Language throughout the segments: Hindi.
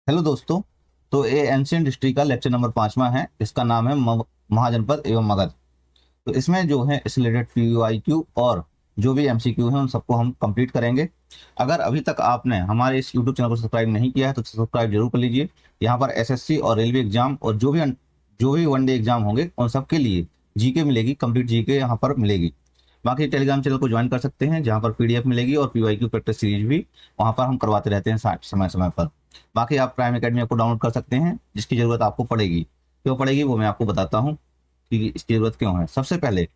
हेलो दोस्तों। तो ये एंशियंट हिस्ट्री का लेक्चर नंबर 5वां है। इसका नाम है महाजनपद एवं मगध। तो इसमें जो है इस रिलेटेड पीयूआईक्यू और जो भी एमसीक्यू है उन सबको हम कंप्लीट करेंगे। अगर अभी तक आपने हमारे इस यूट्यूब चैनल को सब्सक्राइब नहीं किया है तो सब्सक्राइब जरूर कर लीजिए। यहाँ पर एसएससी और रेलवे एग्जाम और जो भी वनडे एग्जाम होंगे उन सबके लिए जीके मिलेगी, कंप्लीट जीके यहाँ पर मिलेगी। बाकी टेलीग्राम चैनल को ज्वाइन कर सकते हैं जहाँ पर पीडीएफ मिलेगी और पीवाईक्यू प्रैक्टिस सीरीज भी वहाँ पर हम करवाते रहते हैं समय समय पर। बाकी आप प्राइम एकेडमी को डाउनलोड कर सकते हैं जिसकी ज़रूरत आपको पड़ेगी। क्यों पड़ेगी वो मैं आपको बताता हूँ कि इसकी ज़रूरत क्यों है। सबसे पहले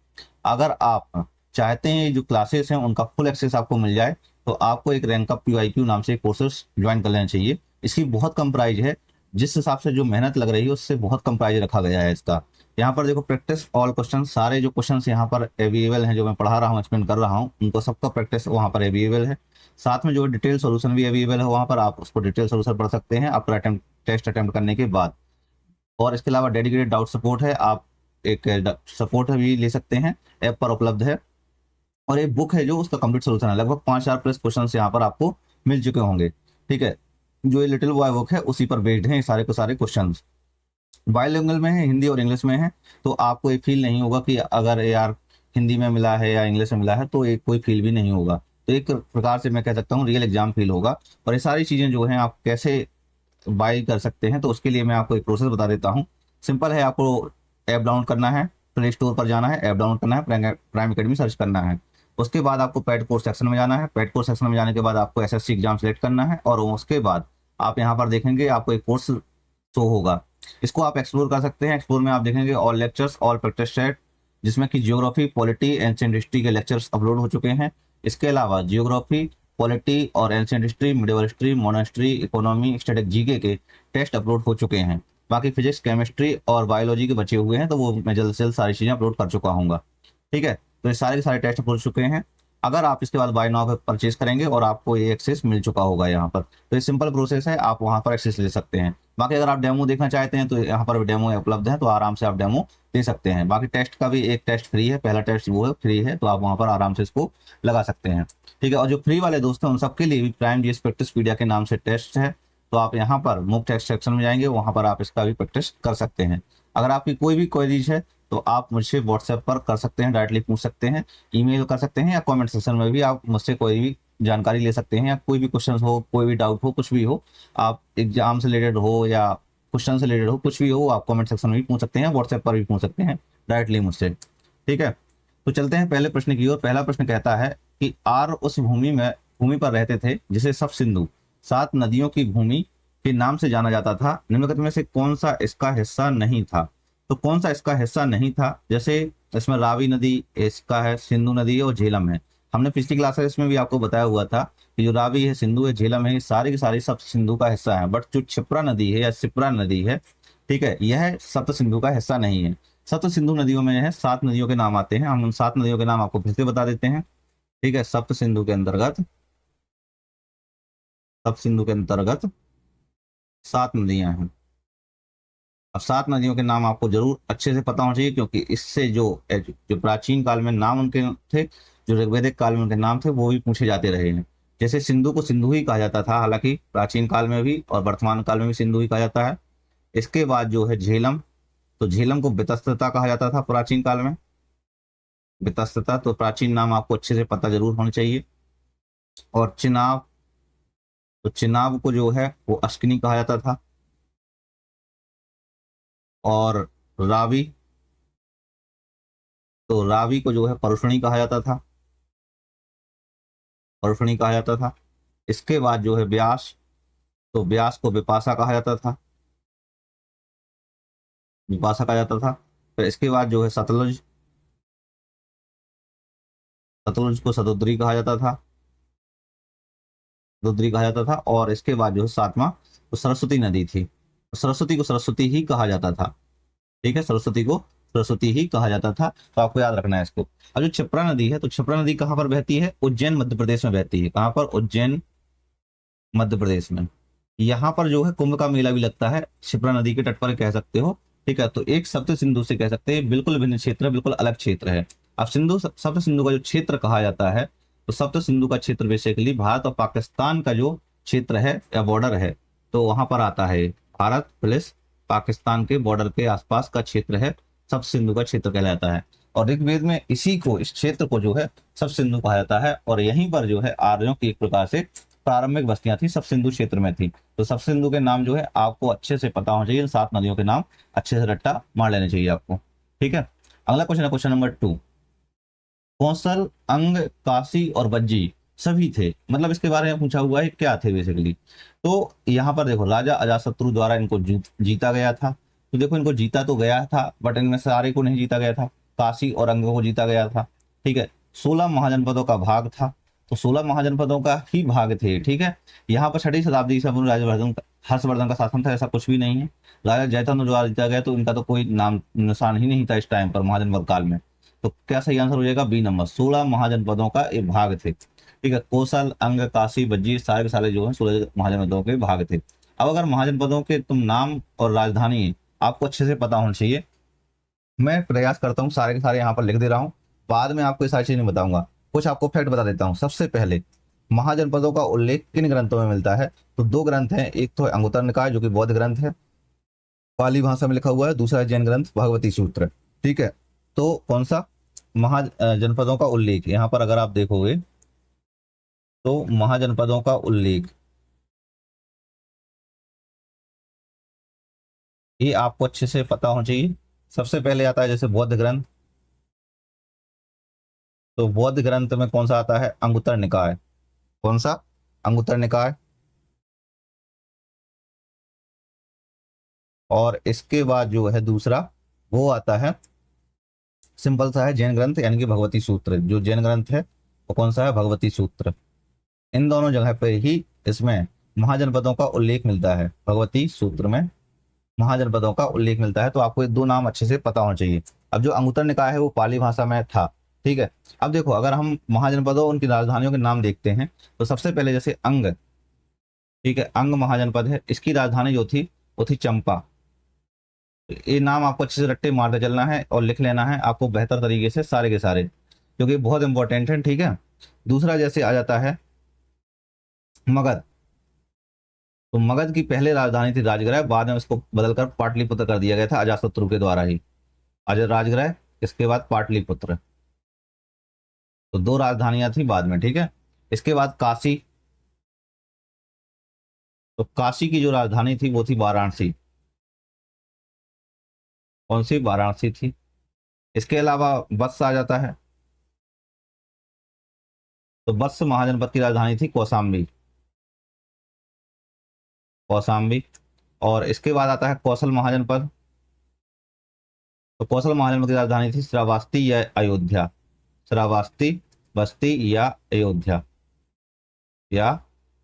अगर आप चाहते हैं जो क्लासेस हैं उनका फुल एक्सेस आपको मिल जाए तो आपको एक रैंक अप पीवाईक्यू नाम से कोर्सेस ज्वाइन कर लेना चाहिए। इसकी बहुत कम प्राइस है, जिस हिसाब से जो मेहनत लग रही है उससे बहुत कम प्राइस रखा गया है इसका। यहाँ पर देखो प्रैक्टिस ऑल क्वेश्चन, सारे जो क्वेश्चन यहाँ पर अवेलेबल हैं, जो मैं पढ़ा रहा हूँ एक्सप्लेन कर रहा हूँ उनको सबका प्रैक्टिस वहाँ पर अवेलेबल है। साथ में जो डिटेल सोल्यूशन भी अवेलेबल है वहाँ पर आप उसको डिटेल सोल्यूशन पढ़ सकते हैं आपका टेस्ट अटेम्प्ट करने के बाद। और इसके अलावा डेडिकेटेड डाउट सपोर्ट है, आप एक सपोर्ट भी ले सकते हैं, ऐप पर उपलब्ध है। और एक बुक है जो उसका कंप्लीट सोल्यूशन है, लगभग 5,000 प्लस क्वेश्चन यहाँ पर आपको मिल चुके होंगे। ठीक है, जो ये लिटिल बॉय बुक है उसी पर बेस्ड है सारे के सारे क्वेश्चन। बाइलिंगुअल में है, हिंदी और इंग्लिश में है। तो आपको ये फील नहीं होगा कि अगर यार हिंदी में मिला है या इंग्लिश में मिला है तो एक कोई फील भी नहीं होगा। तो एक प्रकार से मैं कह सकता हूँ रियल एग्जाम फील होगा। और ये सारी चीज़ें जो हैं आप कैसे बाई कर सकते हैं तो उसके लिए मैं आपको एक प्रोसेस बता देता हूँ। सिंपल है, आपको ऐप डाउनलोड करना है, प्ले स्टोर पर जाना है, ऐप डाउनलोड करना है, प्राइम एकेडमी सर्च करना है। उसके बाद आपको पेड कोर्स सेक्शन में जाना है। पेड कोर्स सेक्शन में जाने के बाद आपको एसएससी एग्जाम सेलेक्ट करना है और उसके बाद आप यहाँ पर देखेंगे आपको एक कोर्स शो होगा। इसको आप एक्सप्लोर कर सकते हैं। एक्सप्लोर में आप देखेंगे all lectures, all practice set, जिसमें कि जियोग्राफी, पॉलिटी, एंशिएंट हिस्ट्री के लेक्चर्स अपलोड हो चुके हैं। इसके अलावा जियोग्राफी, पॉलिटी और ancient history, medieval history, modern history, economy, static GK के टेस्ट अपलोड हो चुके हैं। बाकी फिजिक्स, केमिस्ट्री और बायोलॉजी के बचे हुए हैं तो वो मैं जल्द से जल्द सारी चीज़ें अपलोड कर चुका हूँ। ठीक है, तो ये सारे के सारे टेस्ट अपलोड हो चुके हैं। अगर आप इसके बाद बाय नाउ पे परचेज करेंगे और आपको ये एक्सेस मिल चुका होगा यहाँ पर, तो ये सिंपल प्रोसेस है, आप वहाँ पर एक्सेस ले सकते हैं। बाकी अगर आप डेमो देखना चाहते हैं तो यहाँ पर डेमो उपलब्ध है, तो आराम से आप डेमो दे सकते हैं। बाकी टेस्ट का भी एक टेस्ट फ्री है, पहला टेस्ट वो है फ्री है, तो आप वहाँ पर आराम से इसको लगा सकते हैं। ठीक है, और जो फ्री वाले दोस्त हैं उन सबके लिए भी प्राइम जीएस प्रैक्टिस पीडिया के नाम से टेस्ट है। तो आप यहाँ पर मुफ्त टेस्ट सेक्शन में जाएंगे, वहाँ पर आप इसका भी प्रैक्टिस कर सकते हैं। अगर आपकी कोई भी क्वेरीज है तो आप मुझसे व्हाट्सएप पर कर सकते हैं, डायरेक्टली पूछ सकते हैं, ईमेल कर सकते हैं, या कमेंट सेक्शन में भी आप मुझसे कोई भी जानकारी ले सकते हैं, या कोई भी क्वेश्चन हो, कोई भी डाउट हो, कुछ भी हो, आप एग्जाम से रिलेटेड हो या क्वेश्चन से रिलेटेड हो, कुछ भी हो आप कमेंट सेक्शन में भी पूछ सकते हैं, व्हाट्सएप पर भी पूछ सकते हैं डायरेक्टली मुझसे। ठीक है, तो चलते हैं पहले प्रश्न की ओर। पहला प्रश्न कहता है कि आर उस भूमि पर रहते थे जिसे सब सिंधु, 7 नदियों की भूमि के नाम से जाना जाता था। निम्नलिखित में से कौन सा इसका हिस्सा नहीं था? तो कौन सा इसका हिस्सा नहीं था? जैसे इसमें रावी नदी इसका है, सिंधु नदी है और झेलम है। हमने पिछली क्लासेस में भी आपको बताया हुआ था कि जो रावी है, सिंधु है, झेलम है, ये सारी की सारी सब सिंधु का हिस्सा है। बट जो क्षिप्रा नदी है या शिप्रा नदी है, ठीक है, यह सप्त सिंधु का हिस्सा नहीं है। सप्त सिंधु नदियों में है 7 नदियों के नाम आते हैं, हम उन 7 नदियों के नाम आपको फिर से बता देते हैं। ठीक है, सप्त सिंधु के अंतर्गत, सप्त सिंधु के अंतर्गत 7 नदियां हैं। अब 7 नदियों के नाम आपको जरूर अच्छे से पता होना चाहिए, क्योंकि इससे जो जो प्राचीन काल में नाम उनके थे, जो ऋग्वैदिक काल में उनके नाम थे, वो भी पूछे जाते रहे हैं। जैसे सिंधु को सिंधु ही कहा जाता था, हालांकि प्राचीन काल में भी और वर्तमान काल में भी सिंधु ही कहा जाता है। इसके बाद जो है झेलम, तो झेलम को वितस्त्रता कहा जाता था प्राचीन काल में, वितस्त्रता। तो प्राचीन नाम आपको अच्छे से पता जरूर होना चाहिए। और चिनाब, तो चिनाब को जो है वो अश्किनी कहा जाता था। और रावी, तो रावी को जो है परुष्णी कहा जाता था, परुष्णी कहा जाता था। इसके बाद जो है व्यास, तो व्यास को विपाशा कहा जाता था, विपाशा कहा जाता था। फिर इसके बाद जो है सतलुज, सतलुज को सदोद्री कहा जाता था, सदोद्री कहा जाता था। और इसके बाद जो है 7वां, तो सरस्वती नदी थी, सरस्वती को सरस्वती ही कहा जाता था। ठीक है, सरस्वती को सरस्वती ही कहा जाता था, तो आपको याद रखना है इसको। अब जो क्षिप्रा नदी है, तो क्षिप्रा नदी कहाँ पर बहती है? उज्जैन मध्य प्रदेश में बहती है। कहाँ पर? उज्जैन मध्य प्रदेश में। यहाँ पर जो है कुंभ का मेला भी लगता है, क्षिप्रा नदी के तट पर कह सकते हो। ठीक है, तो एक सप्त सिंधु से कह सकते हैं, बिल्कुल भिन्न क्षेत्र है, बिल्कुल अलग क्षेत्र है। अब सप्त सिंधु का जो क्षेत्र कहा जाता है, तो सप्त सिंधु का क्षेत्र बेसिकली भारत और पाकिस्तान का जो क्षेत्र है या बॉर्डर है, तो वहां पर आता है भारत प्लस पाकिस्तान के बॉर्डर के आसपास का क्षेत्र है, सब सिंधु का क्षेत्र कहलाता है। और ऋग्वेद में इसी को, इस क्षेत्र को जो है सब सिंधु कहा जाता है। और यहीं पर जो है आर्यों की एक प्रकार से प्रारंभिक बस्तियां थी, सब सिंधु क्षेत्र में थी। तो सब सिंधु के नाम जो है आपको अच्छे से पता होना चाहिए, इन 7 नदियों के नाम अच्छे से रट्टा मार लेने चाहिए आपको। ठीक है, अगला क्वेश्चन है क्वेश्चन नंबर 2। कौशल, अंग, काशी और बज्जी सभी थे, मतलब इसके बारे में पूछा हुआ है क्या थे बेसिकली। तो यहाँ पर देखो राजा अजातशत्रु द्वारा इनको जीता गया था। तो देखो इनको जीता तो गया था, बट इनमें सारे को नहीं जीता गया था। काशी और अंग को जीता गया था। ठीक है, 16 महाजनपदों का भाग था। तो 16 महाजनपदों का ही भाग थे। ठीक है, यहाँ पर 6वीं शताब्दी ईसा पूर्व राजवर्धन हर्षवर्धन का शासन था, ऐसा कुछ भी नहीं है। राजा जयचंद्र द्वारा जीता गया, तो इनका तो कोई नाम निशान ही नहीं था इस टाइम पर महाजनपद काल में। तो क्या सही आंसर हो जाएगा? बी नंबर, 16 महाजनपदों का एक भाग थे। ठीक है, कौशल, अंग, काशी, बज्जी सारे के सारे जो है 16 महाजनपदों के भाग थे। अब अगर महाजनपदों के तुम नाम और राजधानी आपको अच्छे से पता होना चाहिए। मैं प्रयास करता हूँ सारे के सारे यहाँ पर लिख दे रहा हूँ, बाद में आपको ये सारी चीजें नहीं बताऊंगा। कुछ आपको फैक्ट बता देता हूँ। सबसे पहले महाजनपदों का उल्लेख किन ग्रंथों में मिलता है? तो 2 ग्रंथ हैं, एक तो है अंगुत्तर निकाय जो कि बौद्ध ग्रंथ है, पाली भाषा में लिखा हुआ है, दूसरा है जैन ग्रंथ भगवती सूत्र। ठीक है, तो कौन सा महाजनपदों का उल्लेख, यहाँ पर अगर आप देखोगे तो महाजनपदों का उल्लेख ये आपको अच्छे से पता होना चाहिए। सबसे पहले आता है जैसे बौद्ध ग्रंथ, तो बौद्ध ग्रंथ में कौन सा आता है? अंगुत्तर निकाय। कौन सा? अंगुत्तर निकाय। और इसके बाद जो है दूसरा वो आता है, सिंपल सा है, जैन ग्रंथ यानी कि भगवती सूत्र। जो जैन ग्रंथ है वो कौन सा है? भगवती सूत्र। इन दोनों जगह पे ही इसमें महाजनपदों का उल्लेख मिलता है, भगवती सूत्र में महाजनपदों का उल्लेख मिलता है। तो आपको ये 2 नाम अच्छे से पता होना चाहिए। अब जो अंगुत्तर निकाय है वो पाली भाषा में था। ठीक है, अब देखो अगर हम महाजनपदों उनकी राजधानियों के नाम देखते हैं, तो सबसे पहले जैसे अंग, ठीक है, अंग महाजनपद है, इसकी राजधानी जो थी वो थी चंपा। ये नाम आपको अच्छे से रट्टे मारते चलना है और लिख लेना है आपको बेहतर तरीके से सारे के सारे, क्योंकि बहुत इंपॉर्टेंट है। ठीक है, दूसरा जैसे आ जाता है मगध। तो मगध की पहले राजधानी थी राजगृह, बाद में उसको बदलकर पाटलिपुत्र कर दिया गया था अजातशत्रु के द्वारा ही। अजय राजगृह, इसके बाद पाटलिपुत्र। तो 2 राजधानियां थी बाद में। ठीक है, इसके बाद काशी। तो काशी की जो राजधानी थी वो थी वाराणसी। कौन सी? वाराणसी थी। इसके अलावा वत्स आ जाता है, तो वत्स महाजनपद की राजधानी थी कौशाम्बी। कौशाम्बी। और इसके बाद आता है कौशल महाजनपद। तो कौशल महाजनपद की राजधानी थी श्रावस्ती या अयोध्या। श्रावस्ती, बस्ती या अयोध्या, या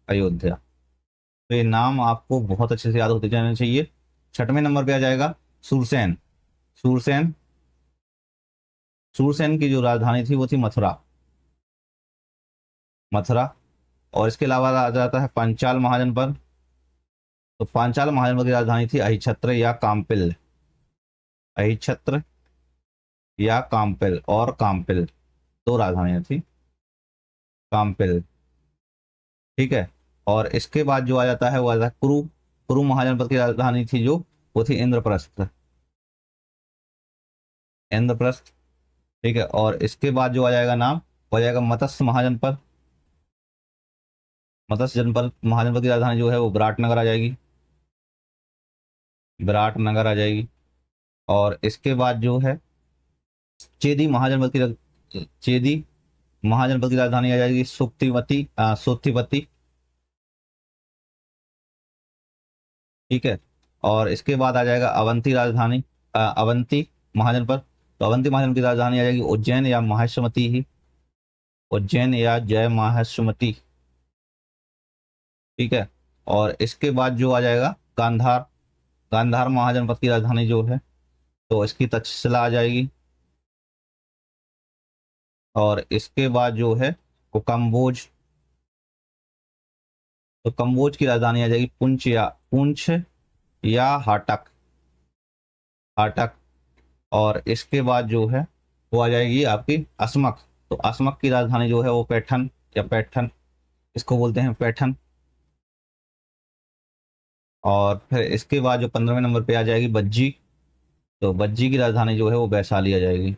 अयोध्या। तो ये नाम आपको बहुत अच्छे से याद होते जाने चाहिए। 6वें नंबर पे आ जाएगा सूरसेन। सूरसेन, सूरसेन की जो राजधानी थी वो थी मथुरा। मथुरा। और इसके अलावा आ जाता है पांचाल महाजनपद। तो पांचाल महाजनपद की राजधानी थी अहिछत्र या काम्पिल। अहिछत्र या काम्पिल, और काम्पिल 2 राजधानियां थी, काम्पिल। ठीक है, और इसके बाद जो आ जाता है वो आ जाता है कुरु। कुरु महाजनपद की राजधानी थी जो वो थी इंद्रप्रस्थ। इंद्रप्रस्थ। ठीक है, और इसके बाद जो आ जाएगा नाम वो आ जाएगा मत्स्य महाजनपद। मत्स्य जनपद महाजनपद की राजधानी जो है वो विराटनगर आ जाएगी। विराटनगर आ जाएगी। और इसके बाद जो है चेदी महाजनपद की चेदी महाजनपद की राजधानी आ जाएगी सुप्तिवती, सोत्तिवती। ठीक है, और इसके बाद आ जाएगा अवंती राजधानी, अवंती महाजनपद। तो अवंती महाजनपद की राजधानी आ जाएगी उज्जैन या माहेश्वरमती ही। उज्जैन या जय माहेश्वरमती। ठीक है, और इसके बाद जो आ जाएगा गांधार। गांधार महाजनपद की राजधानी जो है तो इसकी तक्षशिला आ जाएगी। और इसके बाद जो है वो कम्बोज। तो कम्बोज की राजधानी आ जाएगी पुंछ या हाटक। हाटक। और इसके बाद जो है वो आ जाएगी आपकी असमक। तो असमक की राजधानी जो है वो पैठन या पैठन, इसको बोलते हैं पैठन। और फिर इसके बाद जो 15वें नंबर पे आ जाएगी बज्जी। तो बज्जी की राजधानी जो है वो वैशाली आ जाएगी,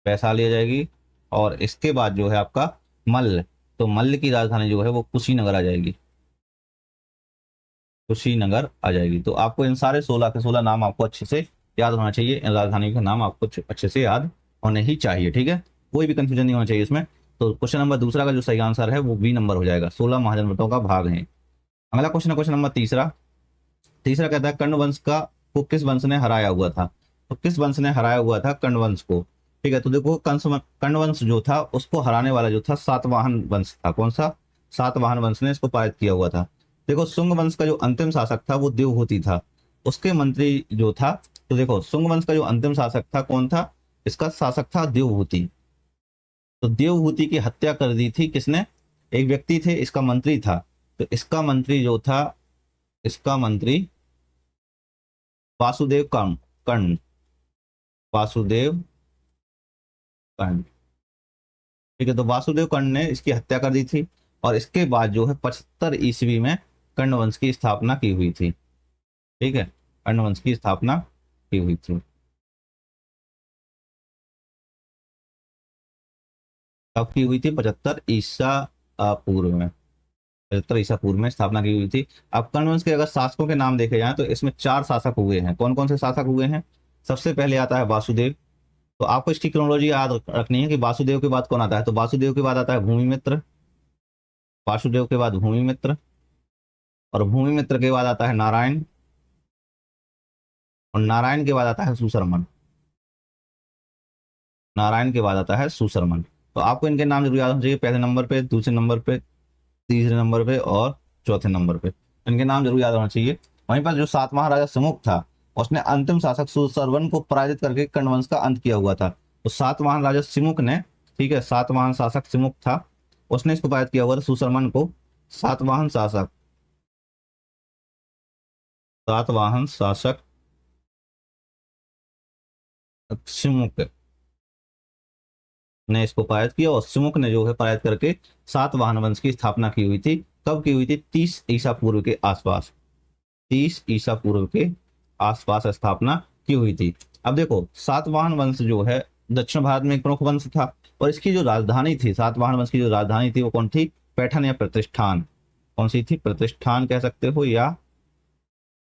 वैशाली आ जाएगी। और इसके बाद जो है आपका मल्ल, तो मल्ल की राजधानी जो है वो कुशीनगर आ जाएगी, कुशीनगर आ जाएगी। तो आपको इन सारे 16 के 16 नाम आपको अच्छे से याद होना चाहिए, इन राजधानी का नाम आपको अच्छे से याद होने ही चाहिए, ठीक है। कोई भी कंफ्यूजन नहीं होना चाहिए इसमें। तो क्वेश्चन नंबर दूसरा का जो सही आंसर है वो बी नंबर हो जाएगा, 16 महाजनपदों का भाग है। अगला क्वेश्चन है क्वेश्चन नंबर तीसरा। तीसरा कहता है कर्ण वंश का को किस वंश ने हराया हुआ था। तो किस वंश ने हराया हुआ था कर्ण वंश को। ठीक है, तो देखो कर्ण वंश जो था उसको हराने वाला जो था सातवाहन वंश था। कौन सा? सातवाहन वंश ने इसको पारित किया हुआ था। देखो शुंग वंश का जो अंतिम शासक था वो देवहूति था, उसके मंत्री जो था। तो देखो शुंग वंश का जो अंतिम शासक था कौन था? इसका शासक था देवहूति। तो देवहूति की हत्या कर दी थी किसने? एक व्यक्ति थे, इसका मंत्री था। तो इसका मंत्री जो था, इसका मंत्री वासुदेव कर्ण, कर्ण, वासुदेव कर्ण। ठीक है, तो वासुदेव कर्ण ने इसकी हत्या कर दी थी। और इसके बाद जो है 75 ईस्वी में कर्ण वंश की स्थापना की हुई थी। ठीक है, कर्ण वंश की स्थापना की हुई थी। कब की हुई थी? 75 ईसा पूर्व में, 75 ईसा पूर्व में स्थापना की हुई थी। अब कर्ण वंश के अगर शासकों के नाम देखे जाएं तो इसमें 4 शासक हुए हैं। कौन कौन से शासक हुए हैं? सबसे पहले आता है वासुदेव। तो आपको इसकी क्रोनोलॉजी याद रखनी है कि वासुदेव के बाद कौन आता है। तो वासुदेव के बाद आता है भूमिमित्र, वासुदेव के बाद भूमिमित्र, और भूमिमित्र के बाद आता है नारायण, और नारायण के बाद आता है सुशर्मन, नारायण के बाद आता है सुशर्मन। तो आपको इनके नाम जरूर याद होना चाहिए, पहले नंबर पे, दूसरे नंबर पे, तीसरे नंबर पे और चौथे नंबर पे। इनके नाम जरूर याद होना चाहिए। वहीं पर जो सातवां राजा सुमुख था उसने अंतिम शासक सुशर्मन को पराजित करके कर्ण वंश का अंत किया हुआ था। तो सातवाहन राजा सिमुक ने, ठीक है, सातवाहन शासक सिमुक था, उसने इसको पराजित किया हुआ था सुशर्मन को। सातवाहन शासक, सातवाहन शासक सिमुक ने इसको पराजित किया, और सिमुक ने जो है पराजित करके सातवाहन वंश की स्थापना की हुई थी। कब की हुई थी? 30 ईसा पूर्व के आसपास, 30 ईसा पूर्व के आसपास स्थापना की हुई थी। अब देखो सातवाहन वंश जो है दक्षिण भारत में एक प्रमुख वंश था, और इसकी जो राजधानी थी, सातवाहन वंश की जो राजधानी थी वो कौन थी? पैठन या प्रतिष्ठान। कौन सी थी? प्रतिष्ठान कह सकते हो या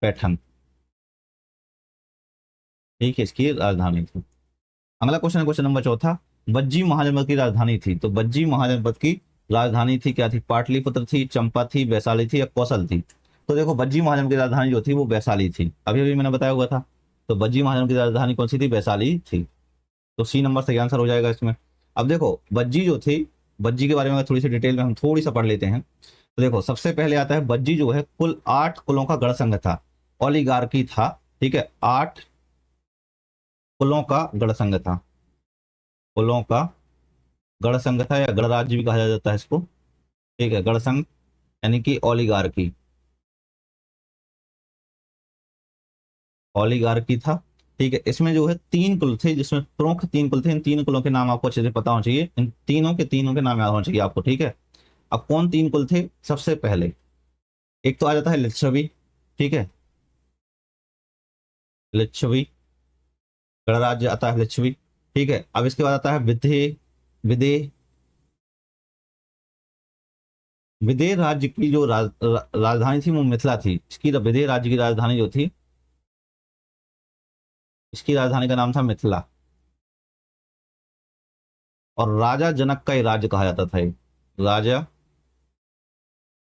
पैठन। ठीक है, इसकी राजधानी थी। अगला क्वेश्चन है क्वेश्चन नंबर चौथा। बज्जी महाजनपद की राजधानी थी। तो बज्जी महाजनपद की राजधानी थी, क्या थी? पाटलिपुत्र थी, चंपा थी, वैशाली थी या कौशल थी? तो देखो बज्जी महाजन की राजधानी जो थी वो वैशाली थी, अभी अभी मैंने बताया हुआ था। तो बज्जी महाजन की राजधानी कौन सी थी? वैशाली थी। तो सी नंबर सही आंसर हो जाएगा इसमें। अब देखो बज्जी जो थी, बज्जी के बारे में अगर थोड़ी सी डिटेल में हम थोड़ी सा पढ़ लेते हैं। तो देखो सबसे पहले आता है बज्जी जो है कुल 8 कुलों का गढ़ संघ था, ओलिगार्की था। ठीक है, 8 कुलों का गढ़ संघ था, कुलों का गढ़ संघ था, या गणराज्य भी कहा जाता है इसको। ठीक है, गढ़ संघ यानी कि ओलिगार्की, ओलिगार्की था। ठीक है, इसमें जो है 3 कुल थे, जिसमें प्रमुख 3 कुल थे। इन 3 कुलों के नाम आपको अच्छे से पता होना चाहिए, इन तीनों के नाम याद होना चाहिए आपको। ठीक है, अब कौन 3 कुल थे? सबसे पहले एक तो आ जाता है लिच्छवी। ठीक है, लिच्छवी, गणराज्य आता है लिच्छवी। ठीक है, अब इसके बाद आता है विदेह, विदेह, विदेह राज्य की जो राजधानी थी वो मिथिला थी। इसकी विदेह राज्य की राजधानी जो थी, इसकी राजधानी का नाम था मिथिला। और राजा जनक का ये राज्य कहा जाता था ये, राजा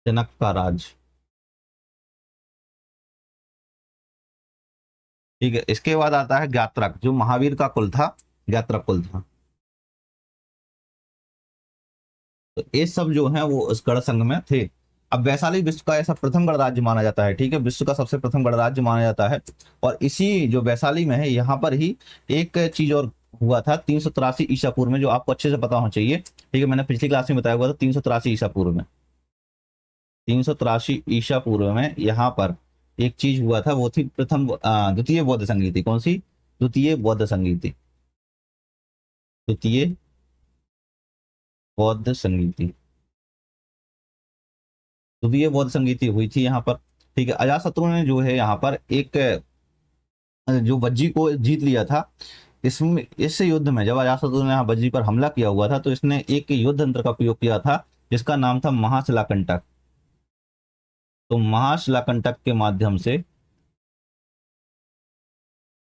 जनक का राज। ठीक है, इसके बाद आता है ज्ञात्रक, जो महावीर का कुल था, ज्ञात्रक कुल था। तो ये सब जो है वो उस गढ़ संघ में थे। अब वैशाली विश्व का ऐसा प्रथम गणराज्य माना जाता है। ठीक है, विश्व का सबसे प्रथम गणराज्य माना जाता है। और इसी जो वैशाली में है यहाँ पर ही एक चीज और हुआ था 383 ईसा पूर्व में, जो आपको अच्छे से पता होना चाहिए। ठीक है, मैंने पिछली क्लास में बताया हुआ था 383 ईसा पूर्व में, 383 ईसा पूर्व में यहाँ पर एक चीज हुआ था, वो थी प्रथम द्वितीय बौद्ध संगीति। कौन सी? द्वितीय बौद्ध संगीति, द्वितीय बौद्ध संगीति। तो ये बौद्ध संगीति हुई थी यहाँ पर। ठीक है, अजातशत्रु ने जो है यहाँ पर एक जो बज्जी को जीत लिया था। इसमें इस युद्ध में जब अजातशत्रु ने यहाँ बज्जी पर हमला किया हुआ था, तो इसने एक युद्ध यंत्र का प्रयोग किया था जिसका नाम था महाशिलाकंटक। तो महाशिलाकंटक के माध्यम से,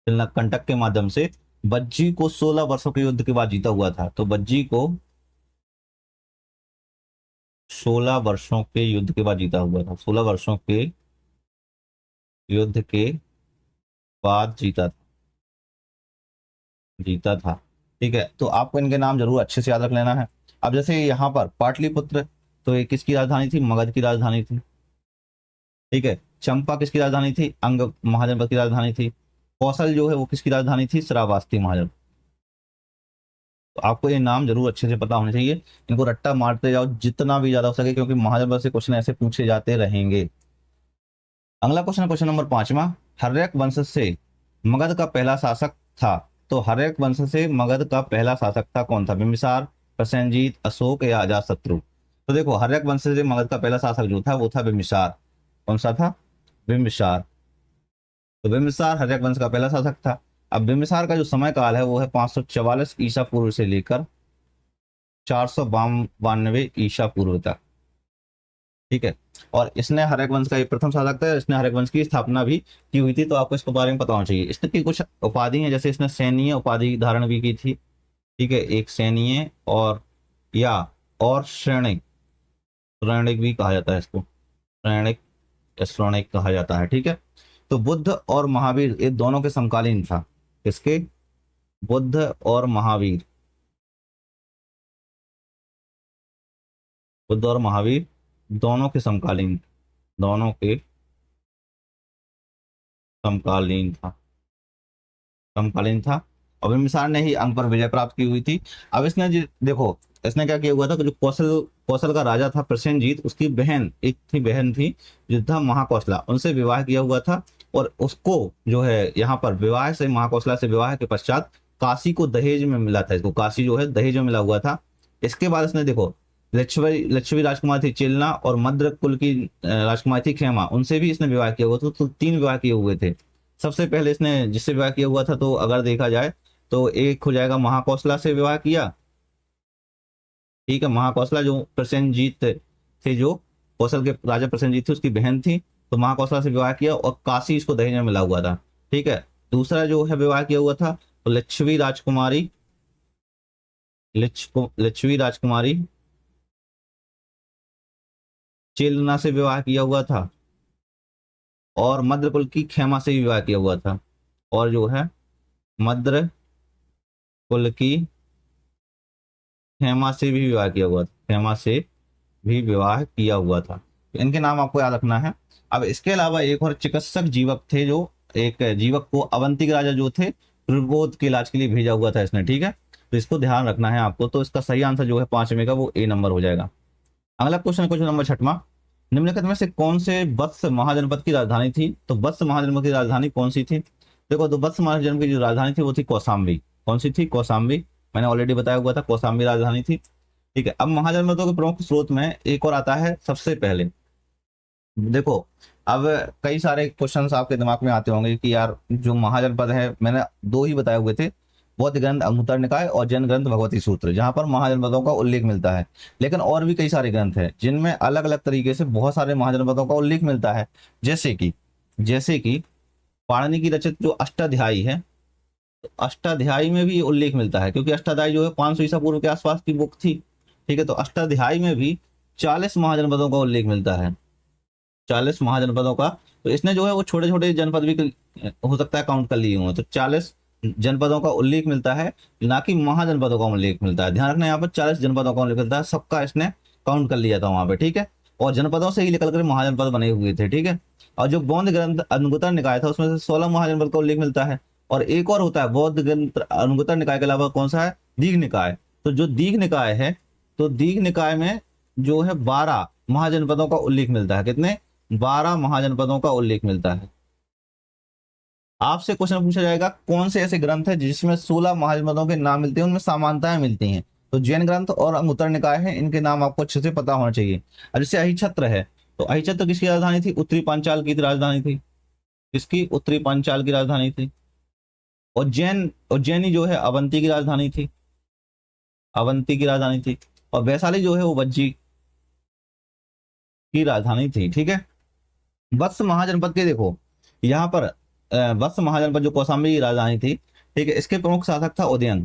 कंटक के माध्यम से बज्जी को 16 वर्षों के युद्ध के बाद जीता हुआ था। तो बज्जी को 16 वर्षों के युद्ध के बाद जीता हुआ था, 16 वर्षों के युद्ध के बाद जीता था। ठीक है, तो आपको इनके नाम जरूर अच्छे से याद रख लेना है। अब जैसे यहाँ पर पाटलिपुत्र, तो ये किसकी राजधानी थी? मगध की राजधानी थी। ठीक है, चंपा किसकी राजधानी थी? अंग महाजनपद की राजधानी थी। कौशल जो है वो किसकी राजधानी थी? श्रावस्ती महाजन। तो आपको ये नाम जरूर अच्छे से पता होने चाहिए, इनको रट्टा मारते जाओ जितना भी ज्यादा हो सके, क्योंकि महाजनपद से क्वेश्चन ऐसे पूछे जाते रहेंगे। अगला क्वेश्चन, क्वेश्चन नंबर 5वां, हर्यक वंश से मगध का पहला शासक था। तो हर्यक वंश से मगध का पहला शासक था कौन था? बिंबिसार, प्रसेनजीत, अशोक या अजातशत्रु? तो देखो, हर्यक वंश से मगध का पहला शासक जो था वो था बिंबिसार। कौन सा था? बिंबिसार। तो बिंबिसार हर्यक वंश का पहला शासक था। अब बिंबिसार का जो समय काल है वो है 544 ईसा पूर्व से लेकर 492 ईसा पूर्व तक। ठीक है, और इसने हर्यक वंश का ये प्रथम शासक था, इसने हर्यक वंश की स्थापना भी की हुई थी। तो आपको इसके बारे में पता होना चाहिए। इसने की कुछ उपाधि हैं, जैसे इसने सैन्य उपाधि धारण भी की थी। ठीक है, एक सैन्य और या और श्रेणिक, श्रेणिक भी कहा जाता है इसको, श्रेणिक या श्रेणिक कहा जाता है। ठीक है, तो बुद्ध और महावीर ये दोनों के समकालीन था। किसके? बुद्ध और महावीर, बुद्ध और महावीर दोनों के समकालीन, दोनों के समकालीन था, समकालीन था। और बिंबिसार ने ही अंक पर विजय प्राप्त की हुई थी। अब इसने देखो, इसने क्या किया हुआ था कि जो कौशल का राजा था प्रसेनजीत, उसकी बहन एक थी, बहन थी जो था महाकौशला, उनसे विवाह किया हुआ था। और उसको जो है यहाँ पर विवाह से, महाकौशला से विवाह के पश्चात काशी को दहेज में मिला था। इसको काशी जो है दहेज में मिला हुआ था। इसके बाद इसने देखो, लक्ष्मी लक्ष्मी राजकुमार थी चेलना, और मद्र कुल की राजकुमारी थी खेमा, उनसे भी इसने विवाह किया हुआ था। तो 3 विवाह किए हुए थे। सबसे पहले इसने जिससे विवाह किया हुआ था, तो अगर देखा जाए तो एक हो जाएगा महाकौशला से विवाह किया। ठीक है, महाकौशला जो प्रसेनजीत थे, जो कौशल के राजा प्रसेनजीत थे उसकी बहन थी। तो महाकौशला से विवाह किया और काशी इसको दहेज में मिला हुआ था। ठीक है, दूसरा जो है विवाह किया हुआ था तो लक्ष्मी राजकुमारी, लक्ष्मी राजकुमारी चेलना से विवाह किया हुआ था, और मद्र कुल की खेमा से भी विवाह किया हुआ था। और जो है मद्र कुल की खेमा से भी विवाह किया हुआ था, खेमा से भी विवाह किया हुआ था। तो इनके नाम आपको याद रखना है। अब इसके अलावा एक और चिकित्सक जीवक थे, जो एक जीवक को अवंती के राजा जो थे प्रबोध के इलाज के लिए भेजा हुआ था इसने। ठीक है, तो इसको ध्यान रखना है आपको। तो इसका सही आंसर जो है 5वें का वो ए नंबर हो जाएगा। अगला क्वेश्चन, क्वेश्चन नंबर 6वां, निम्नलिखित में से कौन से वत्स महाजनपद की राजधानी थी? तो वत्स महाजनपद की राजधानी कौन सी थी? देखो, तो वत्स महाजनपद की जो राजधानी थी वो थी कौशाम्बी। कौन सी थी? कौशाम्बी। मैंने ऑलरेडी बताया हुआ था, कौशाम्बी राजधानी थी। ठीक है, अब महाजनपदों के प्रमुख स्रोत में एक और आता है सबसे पहले। देखो, अब कई सारे क्वेश्चंस आपके दिमाग में आते होंगे कि यार जो महाजनपद है, मैंने 2 ही बताए हुए थे, बौद्ध ग्रंथ अंगुत्तर निकाय और जैन ग्रंथ भगवती सूत्र, जहां पर महाजनपदों का उल्लेख मिलता है। लेकिन और भी कई सारे ग्रंथ हैं जिनमें अलग अलग तरीके से बहुत सारे महाजनपदों का उल्लेख मिलता है। जैसे कि पाणिनि की रचित जो अष्टाध्यायी है, तो अष्टाध्यायी में भी ये उल्लेख मिलता है, क्योंकि अष्टाध्यायी जो है 500 ईसा पूर्व के आसपास की बुक थी। ठीक है, तो अष्टाध्यायी में भी 40 महाजनपदों का उल्लेख मिलता है, 40 महाजनपदों का। तो इसने जो है वो छोटे छोटे जनपद भी हो सकता है काउंट कर लिए हुए, तो 40 जनपदों का उल्लेख मिलता है, ना कि महाजनपदों का उल्लेख मिलता है। ध्यान रखना, यहाँ पर 40 जनपदों का उल्लेख मिलता है, सबका इसने काउंट कर लिया था वहां पे। ठीक है, और जनपदों से ही निकल कर महाजनपद बने हुए थे। ठीक है, और जो बौद्ध ग्रंथ अंगुत्तर निकाय था उसमें से 16 महाजनपद का उल्लेख मिलता है। और एक और होता है बौद्ध ग्रंथ अंगुत्तर निकाय के अलावा, कौन सा है? दीघ निकाय। तो जो दीघ निकाय है, तो दीघ निकाय में जो है 12 महाजनपदों का उल्लेख मिलता है। कितने? 12 महाजनपदों का उल्लेख मिलता है। आपसे क्वेश्चन पूछा जाएगा कौन से ऐसे ग्रंथ है जिसमें 16 महाजनपदों के नाम मिलते हैं, उनमें समानताएं मिलती हैं? तो जैन ग्रंथ और अंगुत्तर निकाय है, इनके नाम आपको अच्छे से पता होना चाहिए। अब जैसे अहिछत्र है, तो अहिचत्र किसकी राजधानी थी? उत्तरी पांचाल की राजधानी थी। किसकी? उत्तरी पांचाल की राजधानी थी। उज्जैनी जो है अवंती की राजधानी थी। अवंती की राजधानी थी। और वैशाली जो है वो वज्जी की राजधानी थी। ठीक है। वत्स महाजनपद के देखो यहाँ पर वत्स महाजनपद जो कौशाम्बी की राजधानी थी, ठीक है, इसके प्रमुख शासक था उदयन।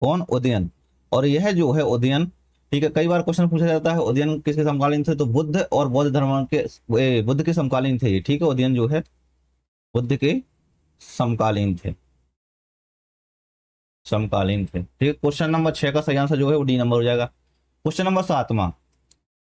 कौन? उदयन। और यह जो है उदयन, ठीक है, कई बार क्वेश्चन पूछा जाता है उदयन किसके समकालीन थे, तो बुद्ध और बौद्ध धर्म के बुद्ध के समकालीन थे। ठीक है, उदयन जो है बुद्ध के समकालीन थे। समकालीन थे। ठीक है। क्वेश्चन नंबर 6 का सही आंसर जो है वो डी नंबर हो जाएगा। क्वेश्चन नंबर 7वां,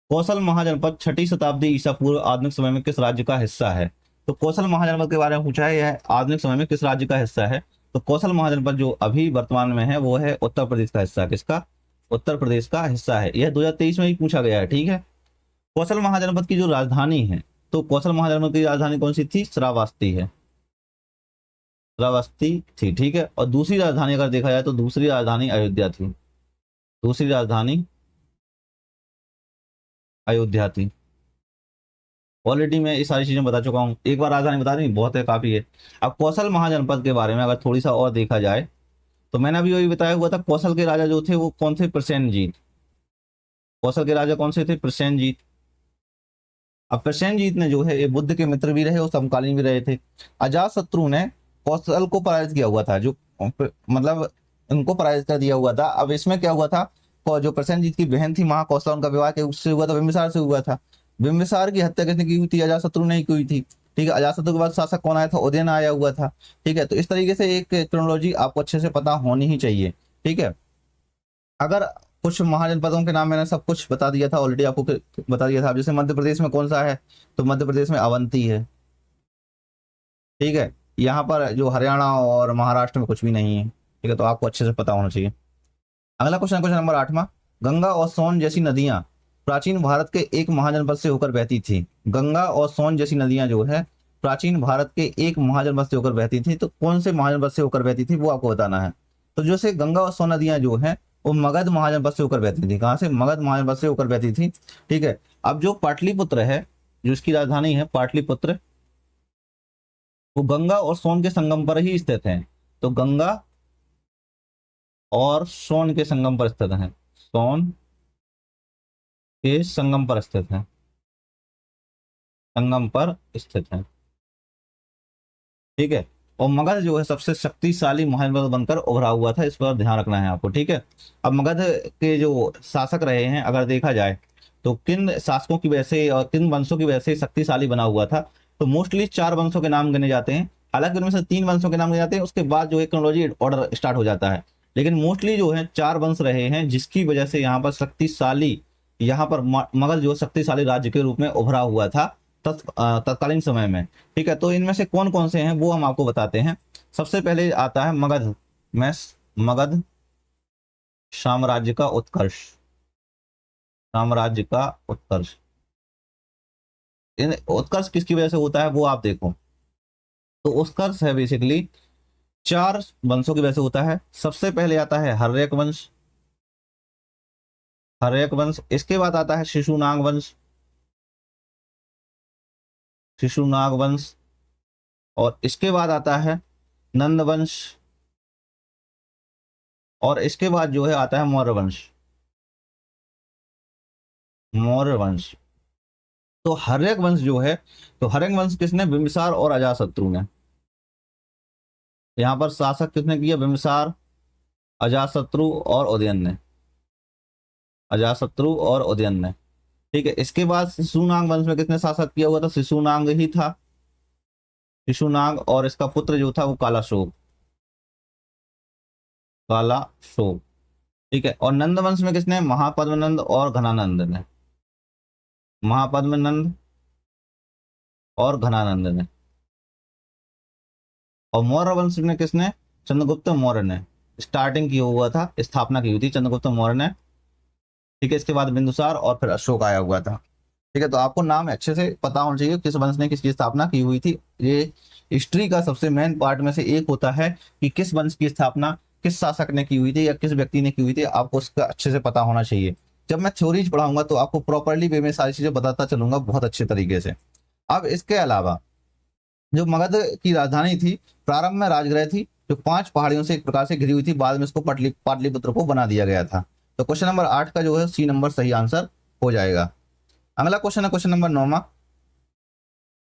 कौशल महाजनपद 6ठी शताब्दी ईसा पूर्व आधुनिक समय में किस राज्य का हिस्सा है? तो कौशल महाजनपद के बारे में पूछा है, यह आधुनिक समय में किस राज्य का हिस्सा है? तो कौशल महाजनपद जो अभी वर्तमान में है वो है उत्तर प्रदेश का हिस्सा। किसका? उत्तर प्रदेश का हिस्सा है। यह 2023 में ही पूछा गया है। ठीक है। कौशल महाजनपद की जो राजधानी है, तो कौशल महाजनपद की राजधानी कौन सी थी? श्रावस्ती है। श्रावस्ती थी। ठीक है। और दूसरी राजधानी अगर देखा जाए तो दूसरी राजधानी अयोध्या थी। दूसरी राजधानी अयोध्या थी। ऑलरेडी मैं ये सारी चीजें बता चुका हूँ, एक बार राजधानी बता दी बहुत है, काफी है। अब कौशल महाजनपद के बारे में अगर थोड़ी सा और देखा जाए, तो मैंने अभी वही बताया हुआ था, कौशल के राजा जो थे वो कौन थे? प्रसेनजीत। कौशल के राजा कौन से थे? प्रसेनजीत। अब प्रसेनजीत ने जो है ये बुद्ध के मित्र भी रहे और समकालीन भी रहे थे। अजात शत्रु ने कौशल को पराजित किया हुआ था, जो मतलब उनको पराजित कर दिया हुआ था। अब इसमें क्या हुआ था, जो प्रसेनजीत की बहन थी महाकौशला, उनका विवाह उससे हुआ था, बिंबिसार से हुआ था। बिंबिसार की हत्या किसने की हुई थी? अजातशत्रु ने की हुई थी। ठीक है। अजातशत्रु के बाद शासक कौन आया था? उदयन आया हुआ था। ठीक है। तो इस तरीके से एक क्रोनोलॉजी आपको अच्छे से पता होनी ही चाहिए। ठीक है। अगर कुछ महाजनपदों के नाम मैंने सब कुछ बता दिया था ऑलरेडी, आपको बता दिया था। अब जैसे मध्य प्रदेश में कौन सा है, तो मध्य प्रदेश में अवंती है। ठीक है। यहाँ पर जो हरियाणा और महाराष्ट्र में कुछ भी नहीं है। ठीक है। तो आपको अच्छे से पता होना चाहिए। अगला क्वेश्चन, क्वेश्चन नंबर 8वां, गंगा और सोन जैसी नदियां प्राचीन भारत के एक महाजनपद से होकर बहती थी। गंगा और सोन जैसी नदियां जो है प्राचीन भारत के एक महाजनपद से होकर बहती थी। तो कौन से महाजनपद से होकर बहती थी वो आपको बताना है। तो जैसे गंगा और सोन नदियां जो है वो मगध महाजनपद से होकर बहती थी। कहाँ से? मगध महाजनपद से होकर बहती थी। ठीक है। अब जो पाटलिपुत्र है, जो इसकी राजधानी है पाटलिपुत्र, वो गंगा और सोन के संगम पर ही स्थित है। तो गंगा और सोन के संगम पर स्थित है। सोन के संगम पर स्थित है। संगम पर स्थित है। ठीक है। और मगध जो है सबसे शक्तिशाली महाजनपद बनकर उभरा हुआ था, इस पर ध्यान रखना है आपको। ठीक है। अब मगध के जो शासक रहे हैं अगर देखा जाए, तो किन शासकों की वजह से और किन वंशों की वजह से शक्तिशाली बना हुआ था, तो मोस्टली 4 वंशों के नाम गिने जाते हैं। हालांकि उनमें से 3 वंशों के नाम गिने जाते हैं, उसके बाद जो है क्रोनोलॉजी ऑर्डर स्टार्ट हो जाता है। लेकिन मोस्टली जो है 4 वंश रहे हैं, जिसकी वजह से यहाँ पर शक्तिशाली, यहाँ पर मगध जो शक्तिशाली राज्य के रूप में उभरा हुआ था तत्कालीन समय में। ठीक है। तो इनमें से कौन कौन से हैं वो हम आपको बताते हैं। सबसे पहले आता है मगध में मगध साम्राज्य का उत्कर्ष। साम्राज्य का उत्कर्ष, इन उत्कर्ष किसकी वजह से होता है वो आप देखो। तो उत्कर्ष है बेसिकली 4 वंशों की वजह से होता है। सबसे पहले आता है हर्यक वंश। हर्यक वंश। इसके बाद आता है शिशुनाग वंश। शिशुनाग वंश। और इसके बाद आता है नंद वंश। और इसके बाद जो है आता है मौर्य वंश। मौर्य वंश। तो हर्यक वंश जो है, तो हर्यक वंश किसने? बिंबिसार और अजातशत्रु ने। यहाँ पर शासक किसने किया? बिंबिसार, अजातशत्रु और उदयन ने। अजातशत्रु और उदयन ने। ठीक है। इसके बाद शिशुनाग वंश में किसने शासक किया हुआ था? शिशुनाग ही था। शिशुनाग और इसका पुत्र जो था वो कालाशोक। कालाशोक। ठीक है। और नंद वंश में किसने? महापद्मनंद और घनानंद ने। महापद्मनंद और घनानंद ने। और मौर्य वंश में किसने? चंद्रगुप्त मौर्य ने स्टार्टिंग की हुआ था, स्थापना की हुई थी चंद्रगुप्त मौर्य ने। ठीक है। इसके बाद बिंदुसार और फिर अशोक आया हुआ था। ठीक है। तो आपको नाम अच्छे से पता होना चाहिए किस वंश ने किसकी स्थापना की हुई थी। ये हिस्ट्री का सबसे मेन पार्ट में से एक होता है कि किस वंश की स्थापना किस शासक ने की हुई थी या किस व्यक्ति ने की हुई थी, आपको उसका अच्छे से पता होना चाहिए। जब मैं थ्योरीज पढ़ाऊंगा तो आपको प्रॉपरली वे में सारी चीजें बताता चलूंगा बहुत अच्छे तरीके से। अब इसके अलावा जो मगध की राजधानी थी, प्रारंभ में राजगृह थी, जो 5 पहाड़ियों से एक प्रकार से घिरी हुई थी, बाद में इसको पाटलिपुत्र को बना दिया गया था। तो क्वेश्चन नंबर 8 का जो है सी नंबर सही आंसर हो जाएगा। अगला क्वेश्चन है क्वेश्चन नंबर 9।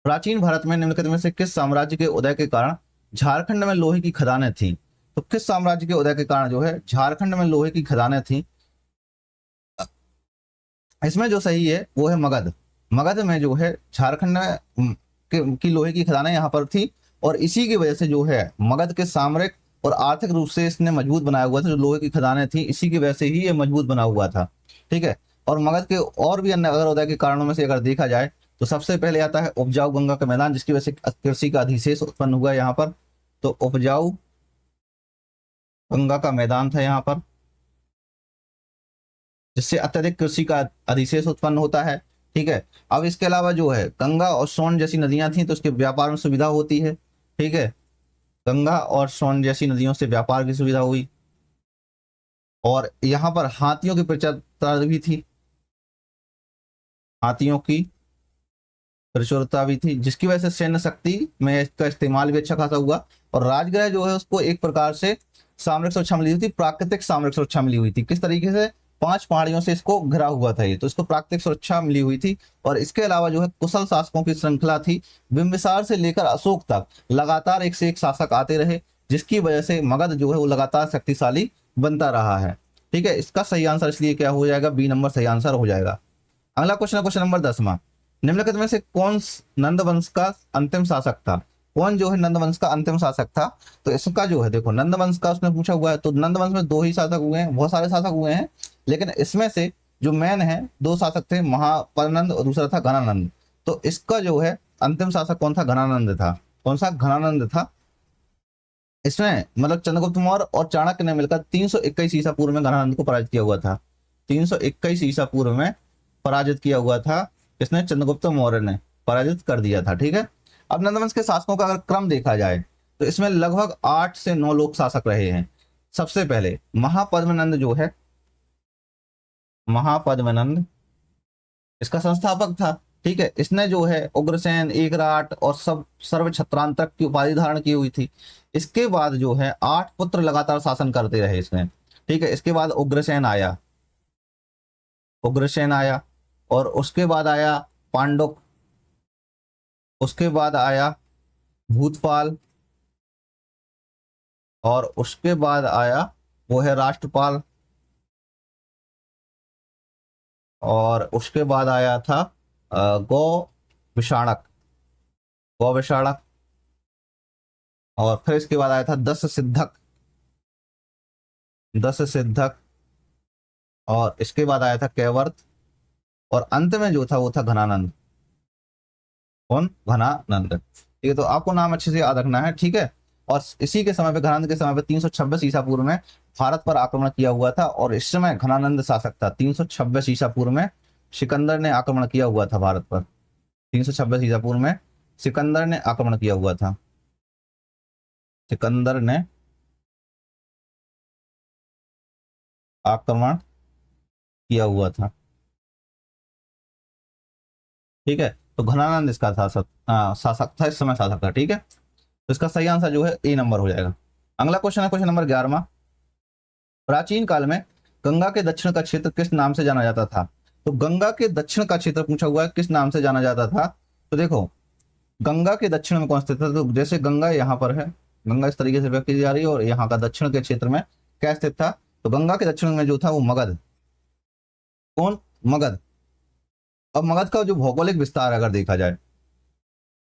प्राचीन भारत में निम्नलिखित में से किस साम्राज्य के उदय के कारण झारखंड में लोहे की खदानें थी? तो किस साम्राज्य के उदय के कारण जो है झारखंड में लोहे की खदानें थी? इसमें जो सही है वो है मगध। मगध में जो है झारखंड में की लोहे की खदानें यहाँ पर थी, और इसी की वजह से जो है मगध के सामरिक और आर्थिक रूप से इसने मजबूत बनाया हुआ था। जो लोहे की खदानें थी इसी की वजह से ही ये मजबूत बना हुआ था। ठीक है। और मगध के और भी अन्य अगर उदय के कारणों में से अगर देखा जाए तो सबसे पहले आता है उपजाऊ गंगा का मैदान, जिसकी वजह से कृषि का अधिशेष उत्पन्न हुआ यहाँ पर। तो उपजाऊ गंगा का मैदान था यहाँ पर, जिससे अत्यधिक कृषि का अधिशेष उत्पन्न होता है। ठीक है। अब इसके अलावा जो है गंगा और सोन जैसी नदियां थी तो उसके व्यापार में सुविधा होती है। ठीक है। गंगा और सोन जैसी नदियों से व्यापार की सुविधा हुई, और यहाँ पर हाथियों की प्रचुरता भी थी, हाथियों की प्रचुरता भी थी, जिसकी वजह से सैन्य शक्ति में इसका इस्तेमाल भी अच्छा खासा हुआ। और राजगृह जो है उसको एक प्रकार से सामरिक सुरक्षा मिली हुई थी, प्राकृतिक सामरिक सुरक्षा मिली हुई थी। किस तरीके से? 5 पहाड़ियों से इसको घिरा हुआ था ये, तो इसको प्राकृतिक सुरक्षा मिली हुई थी। और इसके अलावा जो है कुशल शासकों की श्रृंखला थी, बिंबिसार से लेकर अशोक तक लगातार एक से एक शासक आते रहे, जिसकी वजह से मगध जो है वो लगातार शक्तिशाली बनता रहा है। ठीक है। इसका सही आंसर इसलिए क्या हो जाएगा? बी नंबर सही आंसर हो जाएगा। अगला क्वेश्चन है क्वेश्चन नंबर 10। निम्नलिखित में से कौन नंद वंश का अंतिम शासक था? कौन जो है नंद वंश का अंतिम शासक था? तो इसका जो है देखो नंद वंश का उसने पूछा हुआ है, तो नंद वंश में 2 ही शासक हुए हैं, बहुत सारे शासक हुए हैं, लेकिन इसमें से जो मेन है 2 शासक थे, महापद्मनंद और दूसरा था घनानंद। तो इसका जो है अंतिम शासक कौन था? घनानंद था। कौन सा? घनानंद था। इसमें मतलब चंद्रगुप्त मौर्य और चाणक्य ने मिलकर 321 ईसा पूर्व में घनानंद को पराजित किया हुआ था। 321 ईसा पूर्व में पराजित किया हुआ था। किसने? चंद्रगुप्त मौर्य ने पराजित कर दिया था। ठीक है। अब नंदवंश के शासकों का अगर क्रम देखा जाए तो इसमें लगभग 8 से 9 लोग शासक रहे हैं। सबसे पहले महापद्मनंद जो है, महापद्मनंद इसका संस्थापक था। ठीक है। इसने जो है उग्रसेन, एकराट और सब सर्व छत्रांतक की उपाधि धारण की हुई थी। इसके बाद जो है 8 पुत्र लगातार शासन करते रहे इसमें। ठीक है। इसके बाद उग्रसेन आया, उग्रसेन आया, और उसके बाद आया पांडुक, उसके बाद आया भूतपाल, और उसके बाद आया वो है राष्ट्रपाल, और उसके बाद आया था गौ विषाणक, गौ विषाणक, और फिर इसके बाद आया था 10 सिद्धक, 10 सिद्धक, और इसके बाद आया था कैवर्त, और अंत में जो था वो था घनानंद। कौन? घनानंद। ठीक है। तो आपको नाम अच्छे से याद रखना है। ठीक है। और इसी के समय पे, घनानंद के समय पे 326 ईसा पूर्व में भारत पर आक्रमण किया हुआ था, और इस समय घनानंद शासक था। 326 ईसा पूर्व में सिकंदर ने आक्रमण किया हुआ था भारत पर। 326 ईसा पूर्व में सिकंदर ने आक्रमण किया हुआ था। सिकंदर ने आक्रमण किया हुआ था। ठीक है। तो घनानंद इसका शासक शासक था, इस समय शासक था। ठीक है। तो इसका सही आंसर जो है ए नंबर हो जाएगा। अगला क्वेश्चन है क्वेश्चन नंबर 11। प्राचीन काल में गंगा के दक्षिण का क्षेत्र किस नाम से जाना जाता था? तो गंगा के दक्षिण का क्षेत्र पूछा हुआ है, किस नाम से जाना जाता था? तो देखो गंगा के दक्षिण में कौन स्थित था? तो जैसे गंगा यहाँ पर है, गंगा इस तरीके से व्यक्त की जा रही है, और यहाँ का दक्षिण के क्षेत्र में क्या स्थित था? तो गंगा के दक्षिण में जो था वो मगध। कौन? मगध। अब मगध का जो भौगोलिक विस्तार अगर देखा जाए,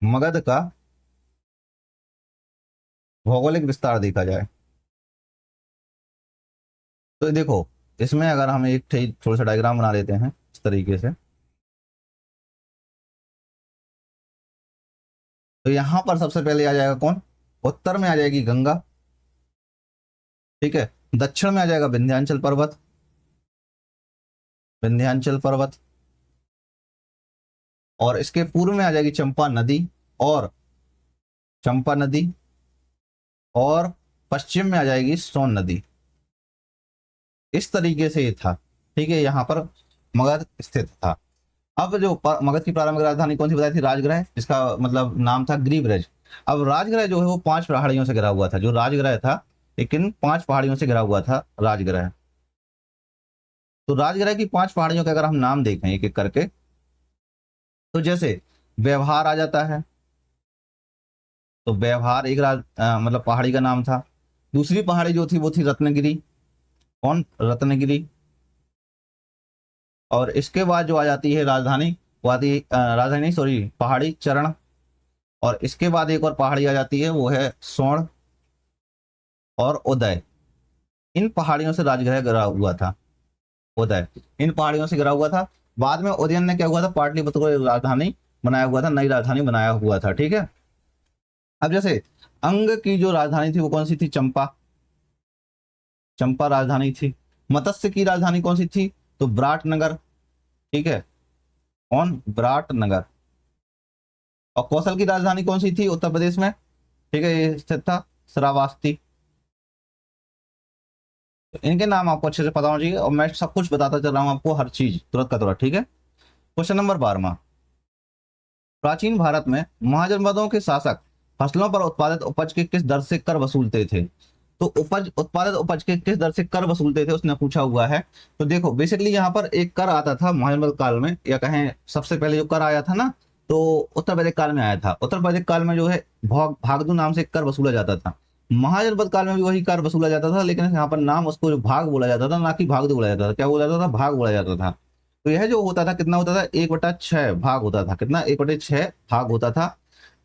मगध का भौगोलिक विस्तार देखा जाए तो देखो इसमें अगर हम एक थोड़ा सा डायग्राम बना लेते हैं इस तरीके से, तो यहां पर सबसे पहले आ जाएगा कौन? उत्तर में आ जाएगी गंगा। ठीक है। दक्षिण में आ जाएगा विंध्याचल पर्वत, विंध्याचल पर्वत, और इसके पूर्व में आ जाएगी चंपा नदी, और चंपा नदी, और पश्चिम में आ जाएगी सोन नदी। इस तरीके से ये था। ठीक है। यहाँ पर मगध स्थित था। अब जो मगध की प्रारंभिक राजधानी कौन सी बताई थी? राजगृह, जिसका मतलब नाम था ग्रीवराज। अब राजगृह जो है वो 5 पहाड़ियों से घिरा हुआ था। जो राजगृह था लेकिन 5 पहाड़ियों से घिरा हुआ था राजगृह। तो राजगृह की 5 पहाड़ियों के अगर हम नाम देखें एक एक करके, तो जैसे व्यवहार आ जाता है। तो व्यवहार एक मतलब पहाड़ी का नाम था। दूसरी पहाड़ी जो थी वो थी रत्नगिरी। कौन? रत्नगिरी। और इसके बाद जो आ जाती है राजधानी, वो आती है राजधानी नहीं, सॉरी, पहाड़ी चरण। और इसके बाद एक और पहाड़ी आ जाती है, वो है स्वर्ण और उदय। इन पहाड़ियों से राजगृह गिरा हुआ था। उदय इन पहाड़ियों से गिरा हुआ था। बाद में उदयन ने क्या हुआ था? पाटलिपुत्र को राजधानी बनाया हुआ था, नई राजधानी बनाया हुआ था। ठीक है। अब जैसे अंग की जो राजधानी थी वो कौन सी थी? चंपा। चंपा राजधानी थी। मत्स्य की राजधानी कौन सी थी? तो विराटनगर। ठीक है। कौन? विराटनगर। और कौशल की राजधानी कौन सी थी उत्तर प्रदेश में? ठीक है, ये स्थित था श्रावस्ती। तो इनके नाम आपको अच्छे से पता होना चाहिए, और मैं सब कुछ बताता चल रहा हूं आपको, हर चीज तुरंत का तुरंत। ठीक है। Question number 12। प्राचीन भारत में महाजनपदों के शासक फसलों पर उत्पादित उपज के किस दर से कर वसूलते थे? तो उत्पादित उपज के किस दर से कर वसूलते थे उसने पूछा हुआ है। तो देखो बेसिकली यहाँ पर एक कर आता था महाजनपद काल में, या कहें सबसे पहले जो कर आया था ना, तो उत्तर वैदिक काल में आया था। उत्तर वैदिक काल में जो है भागदू नाम से एक कर वसूला जाता था। महाजनपद काल में भी वही कर वसूला जाता था, लेकिन यहाँ पर नाम उसको जो भाग बोला जाता था, ना कि भागदू बोला जाता था। क्या बोला जाता था? भाग बोला जाता था। तो यह जो होता था कितना होता था? 1/6 भाग होता था। कितना? 1/6 भाग होता था।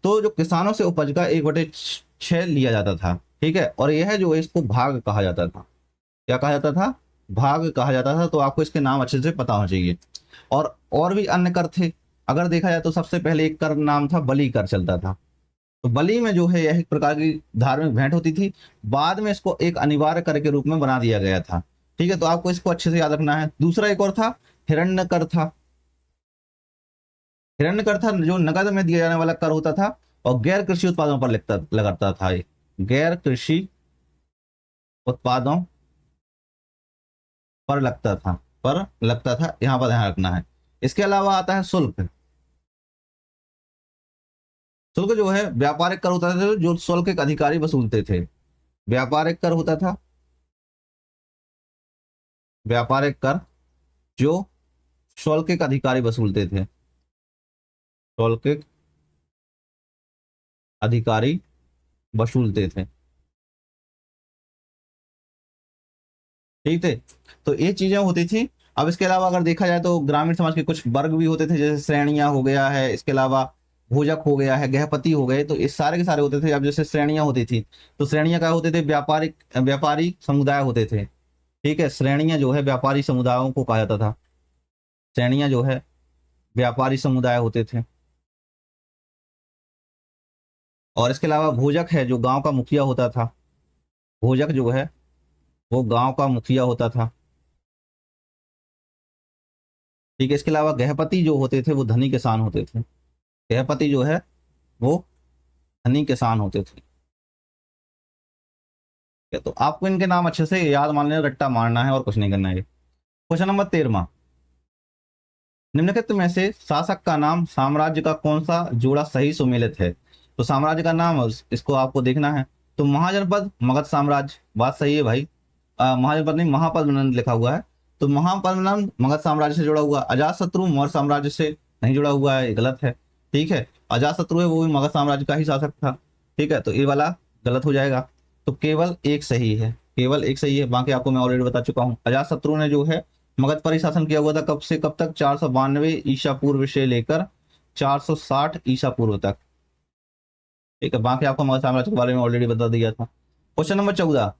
तो जो किसानों से उपज का 1/6 लिया जाता था। ठीक है। और यह जो है इसको भाग कहा जाता था। क्या कहा जाता था? भाग कहा जाता था। तो आपको इसके नाम अच्छे से पता होना चाहिए। और भी अन्य कर थे। अगर देखा जाए तो सबसे पहले एक कर नाम था बलि कर चलता था। तो बलि में जो है यह एक प्रकार की धार्मिक भेंट होती थी। बाद में इसको एक अनिवार्य कर के रूप में बना दिया गया था। ठीक है। तो आपको इसको अच्छे से याद रखना है। दूसरा एक और था, हिरण्य कर था। हिरण्य कर था जो नकद में दिया जाने वाला कर होता था, और गैर कृषि उत्पादों पर लगाता था। ये गैर कृषि उत्पादों पर लगता था, यहां पर ध्यान रखना है। इसके अलावा आता है शुल्क। शुल्क जो है व्यापारिक कर होता था, जो शुल्क के अधिकारी वसूलते थे। व्यापारिक कर होता था, व्यापारिक कर जो शुल्क के अधिकारी वसूलते थे। शुल्क के अधिकारी वसूलते थे। ठीक थे। तो ये चीजें होती थी। अब इसके अलावा अगर देखा जाए तो ग्रामीण समाज के कुछ वर्ग भी होते थे, जैसे श्रेणियां हो गया है, इसके अलावा भोजक हो गया है, गृहपति हो गए। तो ये सारे के सारे होते थे। अब जैसे श्रेणियां होती थी, तो श्रेणियां क्या होते थे? व्यापारी समुदाय होते थे। ठीक है। श्रेणियां जो है व्यापारी समुदायों को कहा जाता था। श्रेणियां जो है व्यापारी समुदाय होते थे। और इसके अलावा भोजक है जो गांव का मुखिया होता था। भोजक जो है वो गांव का मुखिया होता था। ठीक है। इसके अलावा गृहपति जो होते थे वो धनी किसान होते थे। गृहपति जो है वो धनी किसान होते थे। ठीक है, तो आपको इनके नाम अच्छे से याद मान लेना, रट्टा मारना है और कुछ नहीं करना है। Question number 13। निम्नलिखित में से शासक का नाम साम्राज्य का कौन सा जोड़ा सही सुमेलित है? तो साम्राज्य का नाम इसको आपको देखना है। तो महाजनपद मगध साम्राज्य, बात सही है भाई। महाजनपद नहीं, महापद्मनंद लिखा हुआ है। तो महापद्मनंद मगध साम्राज्य से जुड़ा हुआ। अजातशत्रु मौर्य साम्राज्य से नहीं जुड़ा हुआ है, ये गलत है। ठीक है। अजातशत्रु है वो भी मगध साम्राज्य का ही शासक था। ठीक है। तो ये वाला गलत हो जाएगा। तो केवल एक सही है, केवल एक सही है, बाकी आपको मैं ऑलरेडी बता चुका हूँ। अजातशत्रु ने जो है मगध पर ही शासन किया हुआ था। कब से कब तक? 492 ईसा पूर्व से लेकर 460 ईसा पूर्व तक। ठीक है। बाकी आपको मगध साम्राज्य के बारे में ऑलरेडी बता दिया था। Question number 14।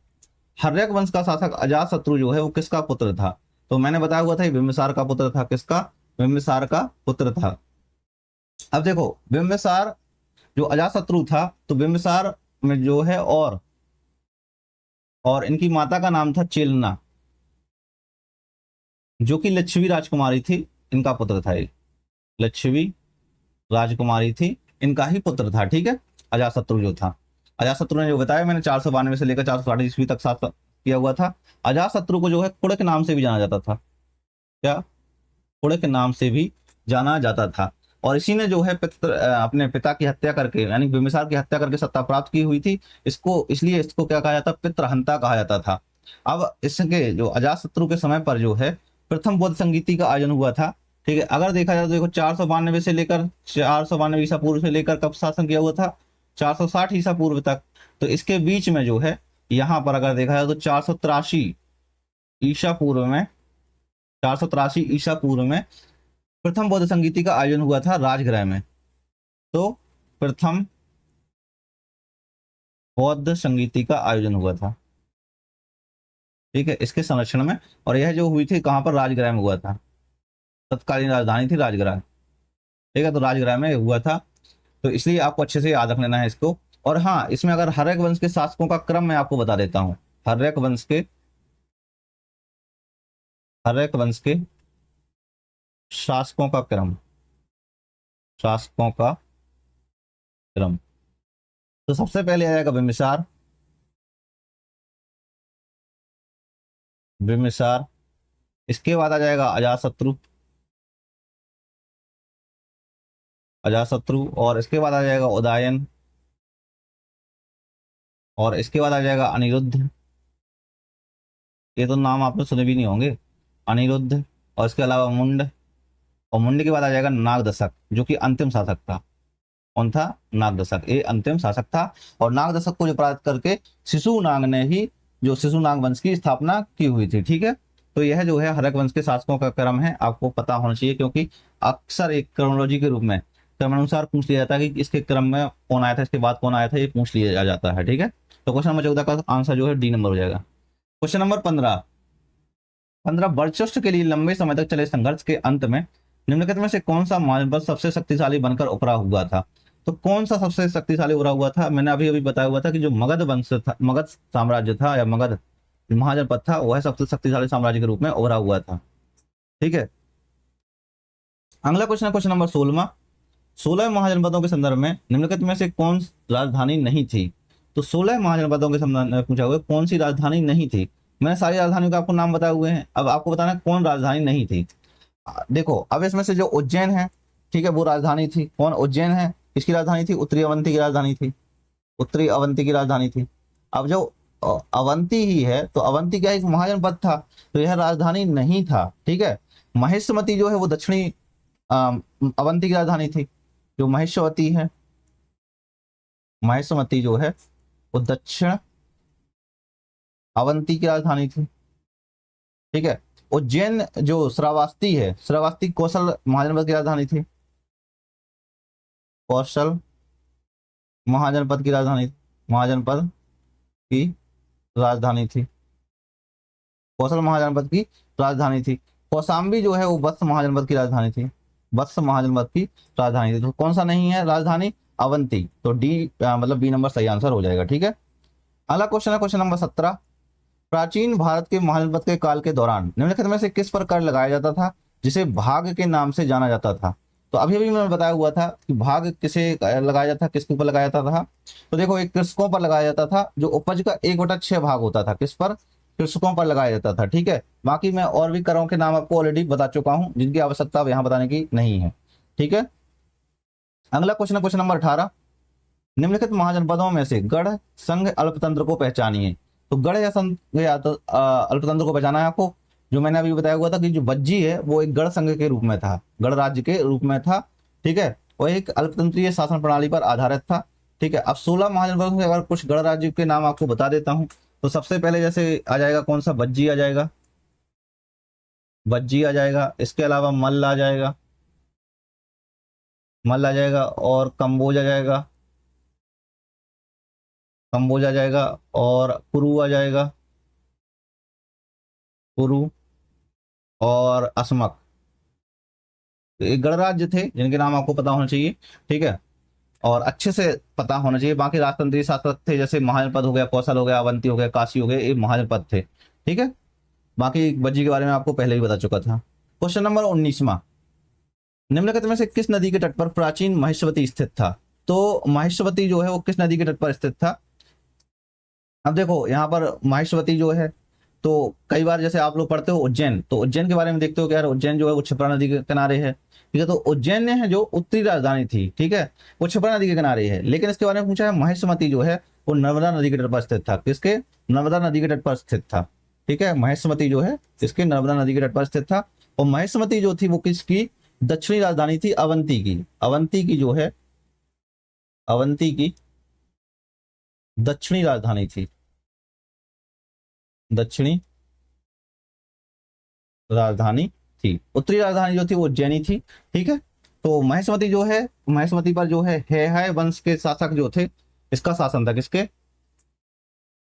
हर्यक वंश का शासक अजातशत्रु जो है वो किसका पुत्र था? तो मैंने बताया हुआ था ये बिंबिसार का पुत्र था। किसका? बिंबिसार का पुत्र था। अब देखो बिंबिसार जो अजातशत्रु था, तो बिंबिसार में जो है और इनकी माता का नाम था चेलना, जो कि लच्छवी राजकुमारी थी। इनका पुत्र था ये, लच्छवी राजकुमारी थी, इनका ही पुत्र था। ठीक है। अजातशत्रु जो था, अजातशत्रु ने जो बताया मैंने 492 से लेकर 460 ईस्वी तक शासन किया हुआ था। अजातशत्रु को जो है कुड़क नाम से भी जाना जाता था। क्या? थोड़े के नाम से भी जाना जाता था। और इसी ने जो है अपने पिता की हत्या करके यानी बिम्बिसार की हत्या करके सत्ता प्राप्त की हुई थी। इसको इसलिए इसको क्या कहा जाता, पितृहंता कहा जाता था। अब इसके जो अजातशत्रु के समय पर जो है प्रथम बौद्ध संगीति का आयोजन हुआ था। ठीक है, अगर देखा जाए तो देखो 492 से लेकर 492 ईसा पूर्व से लेकर कब शासन किया हुआ था, 460 ईसा पूर्व तक। तो इसके बीच में जो है यहाँ पर अगर देखा जाए तो 483 ईसा पूर्व में 483 ईसा पूर्व में प्रथम बौद्ध संगीति का आयोजन हुआ था राजगृह में। तो प्रथम बौद्ध संगीति का आयोजन हुआ था, ठीक है, इसके संरक्षण में। और यह जो हुई थी कहाँ पर, राजगृह में हुआ था। तत्कालीन राजधानी थी राजगृह, ठीक है, तो राजगृह में हुआ था। तो इसलिए आपको अच्छे से याद रख लेना है इसको। और हाँ, इसमें अगर हर्यक वंश के शासकों का क्रम मैं आपको बता देता हूँ। हर्यक वंश के शासकों का क्रम, शासकों का क्रम। तो सबसे पहले आएगा बिम्बिसार, बिम्बिसार। इसके बाद आ जाएगा अजातशत्रु, अजातशत्रु। और इसके बाद आ जाएगा उदयन, और इसके बाद आ जाएगा अनिरुद्ध। ये तो नाम आपने सुने भी नहीं होंगे, अनिरुद्ध। और इसके अलावा मुंड, और मुंड के बाद आ जाएगा नागदशक, जो कि अंतिम शासक था। कौन था, नागदशक, ये अंतिम शासक था। और नागदशक को जो पराजित करके शिशुनाग ने ही जो शिशुनाग वंश की स्थापना की हुई थी। ठीक है, तो यह जो है हर्यक वंश के शासकों का क्रम है, आपको पता होना चाहिए, क्योंकि अक्सर एक क्रमोलॉजी के रूप में क्रमानुसार पूछ लिया जाता है कि इसके क्रम में कौन आया था, इसके बाद कौन आया था, ये पूछ लिया जाता है। ठीक है, तो क्वेश्चन नंबर 14 का आंसर जो है डी नंबर हो जाएगा। क्वेश्चन नंबर 15 वर्चस्व के लिए लंबे समय तक चले संघर्ष के अंत में निम्नलिखित में से कौन सा महाजनपद सबसे शक्तिशाली बनकर उभरा हुआ था। तो कौन सा सबसे शक्तिशाली उभरा हुआ था, मैंने अभी अभी बताया हुआ था कि जो मगध वंश था, मगध साम्राज्य था या मगध महाजनपद था, वह सबसे शक्तिशाली साम्राज्य के रूप में उभरा हुआ था। ठीक है, अगला क्वेश्चन है क्वेश्चन नंबर 16। 16 महाजनपदों के संदर्भ में निम्नलिखित में से कौन राजधानी नहीं थी। तो 16 महाजनपदों के संदर्भ में पूछा हुआ कौन सी राजधानी नहीं थी। मैंने सारी राजधानियों का आपको नाम बताए हुए हैं, अब आपको बताना है कौन राजधानी नहीं थी। देखो, अब इसमें से जो उज्जैन है, ठीक है, वो राजधानी थी। कौन, उज्जैन है, किसकी राजधानी थी, उत्तरी अवंती की राजधानी थी, उत्तरी अवंती की राजधानी थी। अब जो अवंती ही है, तो अवंती क्या एक महाजनपद था, तो यह राजधानी नहीं था। ठीक है, महेश्वती जो है वो दक्षिणी अवंती की राजधानी थी। जो महेश्वती है, महेश्वती जो है वो दक्षिण अवंती की राजधानी थी। ठीक है, उज्जैन जो श्रावस्ती है, श्रावस्ती कौशल महाजनपद की राजधानी थी, कौशल महाजनपद की राजधानी, महाजनपद की राजधानी थी, कौशल महाजनपद की राजधानी थी। कौशाम्बी जो है वो वत्स महाजनपद की राजधानी थी, वत्स महाजनपद की राजधानी थी। तो कौन सा नहीं है राजधानी, अवंती। तो डी मतलब बी नंबर सही आंसर हो जाएगा। ठीक है, अगला क्वेश्चन है क्वेश्चन नंबर 17। प्राचीन भारत के महाजनपद के काल के दौरान निम्नलिखित में से किस पर कर लगाया जाता था जिसे भाग के नाम से जाना जाता था। तो अभी अभी मैंने बताया हुआ था कि भाग किसे लगाया जाता था, किसके ऊपर लगाया जाता था। तो देखो, एक कृषकों पर लगाया जाता था, जो उपज का 1/6 भाग होता था, किस पर, कृषकों पर लगाया जाता था। ठीक है, बाकी मैं और भी करों के नाम आपको ऑलरेडी बता चुका हूं, जिनकी आवश्यकता अब यहाँ बताने की नहीं है। ठीक है, अगला क्वेश्चन है क्वेश्चन नंबर 18। निम्नलिखित महाजनपदों में से गढ़ संघ अल्पतंत्र को पहचानिए। तो गढ़ या संघ या तो अल्पतंत्र को पहचाना है आपको। जो मैंने अभी बताया हुआ था कि जो बज्जी है वो एक गढ़ संघ के रूप में था, गढ़ राज्य के रूप में था। ठीक है, वो एक अल्पतंत्रीय शासन प्रणाली पर आधारित था। ठीक है, अब 16 महाजनपदों में अगर कुछ गढ़ राज्य के नाम आपको बता देता हूँ। तो सबसे पहले जैसे आ जाएगा कौन सा, बज्जी आ जाएगा, बज्जी आ जाएगा। इसके अलावा मल्ल आ जाएगा, मल्ल आ जाएगा, और कंबोज आ जाएगा, कंबोज आ जाएगा, और कुरु आ जाएगा, कुरु, और असमक। तो ये गणराज्य थे जिनके नाम आपको पता होना चाहिए। ठीक है, और अच्छे से पता होना चाहिए। बाकी राजतंत्री शासक थे, जैसे महाजनपद हो गया, कौशल हो गया, अवंती हो गया, काशी हो गया, ये महाजनपद थे। ठीक है, बाकी बज्जी के बारे में आपको पहले ही बता चुका था। क्वेश्चन नंबर 19वां। निम्नलिखित में से किस नदी के तट पर प्राचीन महेश्वती स्थित था। तो महेश्वती जो है वो किस नदी के तट पर स्थित था। अब देखो, यहाँ पर महेश्वती जो है तो कई बार जैसे आप लोग पढ़ते हो उज्जैन, तो उज्जैन के बारे में देखते हो कि यार उज्जैन जो है वो क्षिप्रा नदी के किनारे है, ठीक है। तो उज्जैन ने है जो उत्तरी राजधानी थी, ठीक है, वो क्षिप्रा नदी के किनारे है। लेकिन इसके बारे में पूछा है महेशमती जो है वो नर्मदा नदी के तट पर स्थित था। किसके? नर्मदा नदी के तट पर स्थित था, ठीक है। महेशमती जो है इसके नर्मदा नदी के तट पर स्थित था। और महेशमती जो थी वो किसकी दक्षिणी राजधानी थी? अवंती की। अवंती की जो है, अवंती की दक्षिणी राजधानी थी, दक्षिणी राजधानी थी। उत्तरी राजधानी जो थी वो उज्जैनी थी, ठीक है। तो महेशमती जो है, महेशमती पर जो है वंश के शासक जो थे, इसका शासन था। किसके?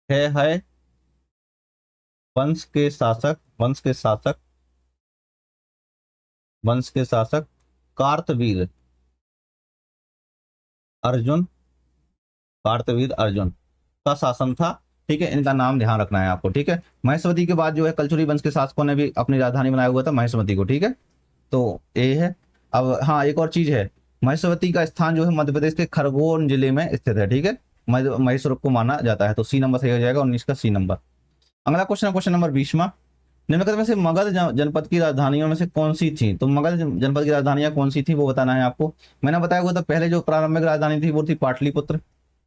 है वंश के शासक, वंश के शासक कार्तवीर अर्जुन, कार्तवीर अर्जुन का शासन था, ठीक है। इनका नाम ध्यान रखना है आपको, ठीक है। महेशमती के बाद जो है कलचुरी वंश के शासकों ने भी अपनी राजधानी बनाया हुआ था महेशमती को, ठीक है। तो ये है। अब हाँ, एक और चीज है, महेशवती का स्थान जो है मध्य प्रदेश के खरगोन जिले में स्थित है, ठीक है। महेश्वर को माना जाता है। तो सी नंबर सही हो जाएगा, 19 का सी नंबर। अगला क्वेश्चन है क्वेश्चन नंबर 20वां। निम्नलिखित में से मगध जनपद की राजधानियों में से कौन सी थी? तो मगध जनपद की राजधानियां कौन सी थी वो बताना है आपको। मैंने बताया हुआ था पहले जो प्रारंभिक राजधानी थी वो थी पाटलिपुत्र,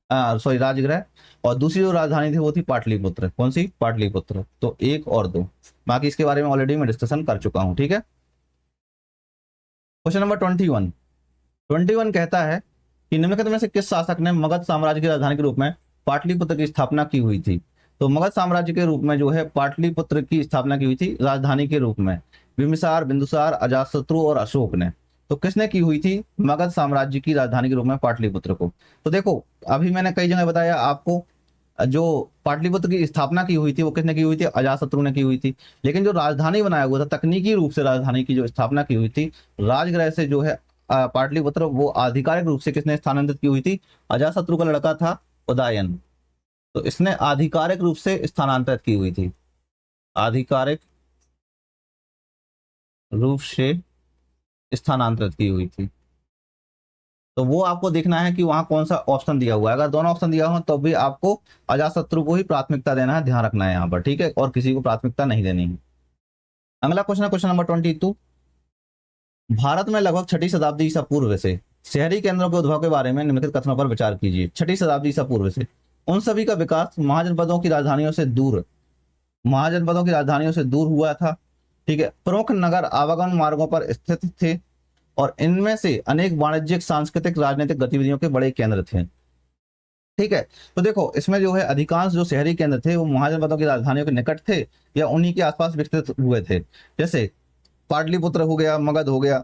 सॉरी राजगृह। और दूसरी जो राजधानी थी वो थी पाटलिपुत्र। कौन सी? पाटलिपुत्र। तो 1 और 2, बाकी इसके बारे में ऑलरेडी मैं डिस्कशन कर चुका हूं, ठीक है। क्वेश्चन नंबर 21 कहता है कि निम्नलिखित में से किस शासक ने मगध साम्राज्य की राजधानी के रूप में पाटलिपुत्र की स्थापना की हुई थी? तो मगध साम्राज्य के रूप में जो है पाटलिपुत्र की स्थापना की हुई थी राजधानी के रूप में, बिंबिसार, बिंदुसार, अजातशत्रु और अशोक ने। तो किसने की हुई थी मगध साम्राज्य की राजधानी के रूप में पाटलिपुत्र को? तो देखो, अभी मैंने कई जगह बताया आपको, जो पाटलिपुत्र की स्थापना की हुई थी वो किसने की हुई थी? अजातशत्रु ने की हुई थी। लेकिन जो राजधानी बनाया हुआ था, तकनीकी रूप से राजधानी की जो स्थापना की हुई थी राजगृह से जो है पाटलिपुत्र, वो आधिकारिक रूप से किसने स्थानांतरित की हुई थी? अजातशत्रु का लड़का था उदयन। तो इसने आधिकारिक रूप से स्थानांतरित की हुई थी, आधिकारिक रूप से स्थानांतरित की हुई थी। तो वो आपको देखना है कि वहां कौन सा ऑप्शन दिया हुआ है। अगर दोनों ऑप्शन दिया हो तो भी आपको अजातशत्रु को ही प्राथमिकता देना है, ध्यान रखना है यहाँ पर, ठीक है, और किसी को प्राथमिकता नहीं देनी है। अगला क्वेश्चन है क्वेश्चन नंबर 22। भारत में लगभग 6ठी शताब्दी ईसा पूर्व से शहरी केंद्रों के उद्भव के बारे में निम्नलिखित कथनों पर विचार कीजिए। 6ठी शताब्दी ईसा पूर्व से उन सभी का विकास महाजनपदों की राजधानियों से दूर, महाजनपदों की राजधानियों से दूर हुआ था, ठीक है। प्रमुख नगर आवागमन मार्गों पर स्थित थे और इनमें से अनेक वाणिज्यिक, सांस्कृतिक, राजनीतिक गतिविधियों के बड़े केंद्र थे, ठीक है। तो देखो, इसमें जो है अधिकांश जो शहरी केंद्र थे वो महाजनपदों की राजधानियों के निकट थे या उन्हीं के आसपास विकसित हुए थे। जैसे पाटलिपुत्र हो गया, मगध हो गया,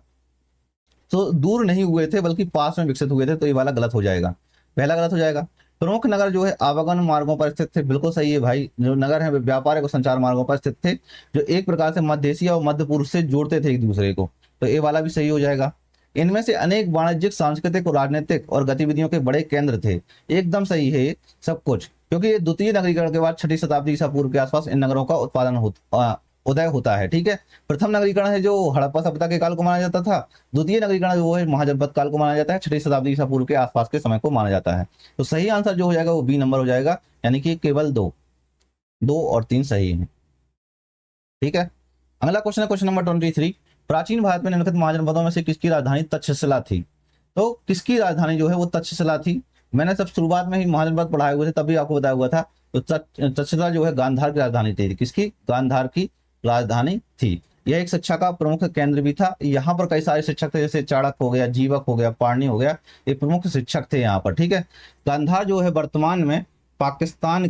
तो दूर नहीं हुए थे बल्कि पास में विकसित हुए थे। तो ये वाला गलत हो जाएगा, पहला गलत हो जाएगा। प्रमुख नगर जो है आवागमन मार्गों पर स्थित थे, बिल्कुल सही है भाई। जो नगर है व्यापारिक और संचार मार्गों पर स्थित थे, जो एक प्रकार से मध्य एशिया और मध्य पूर्व से जोड़ते थे एक दूसरे को। तो ये वाला भी सही हो जाएगा। इनमें से अनेक वाणिज्यिक, सांस्कृतिक और राजनीतिक और गतिविधियों के बड़े केंद्र थे। एकदम सही है सब कुछ, क्योंकि ये द्वितीय नगरीकरण के बाद 6ठी शताब्दी ईसा पूर्व के आसपास इन नगरों का उदय होता है, ठीक है। प्रथम नगरीकरण है जो हड़प्पा सभ्यता के काल को माना जाता था। द्वितीय नगरीकरण जो है महाजनपद काल को माना जाता है, 6ठी शताब्दी ईसा पूर्व के आसपास के समय को माना जाता है। तो सही आंसर जो हो जाएगा वो बी नंबर हो जाएगा, यानी कि केवल 2 और 3 सही है, ठीक है। अगला क्वेश्चन है क्वेश्चन नंबर 23। प्राचीन भारत में निम्नलिखित महाजनपदों में से किसकी राजधानी तक्षशिला थी? तो किसकी राजधानी जो है वो तक्षशिला थी। मैंने सब शुरुआत में ही महाजनपद पढ़ाए हुए थे, तभी आपको बताया हुआ था। तो तक्षशिला जो है गांधार की राजधानी थी। किसकी? गांधार की राजधानी थी। यह एक शिक्षा का प्रमुख केंद्र भी था। यहाँ पर कई सारे शिक्षक थे, जैसे चाणक्य हो गया, जीवक हो गया, पाणिनि हो गया, ये प्रमुख शिक्षक थे यहाँ पर, ठीक है। गांधार जो है वर्तमान में पाकिस्तान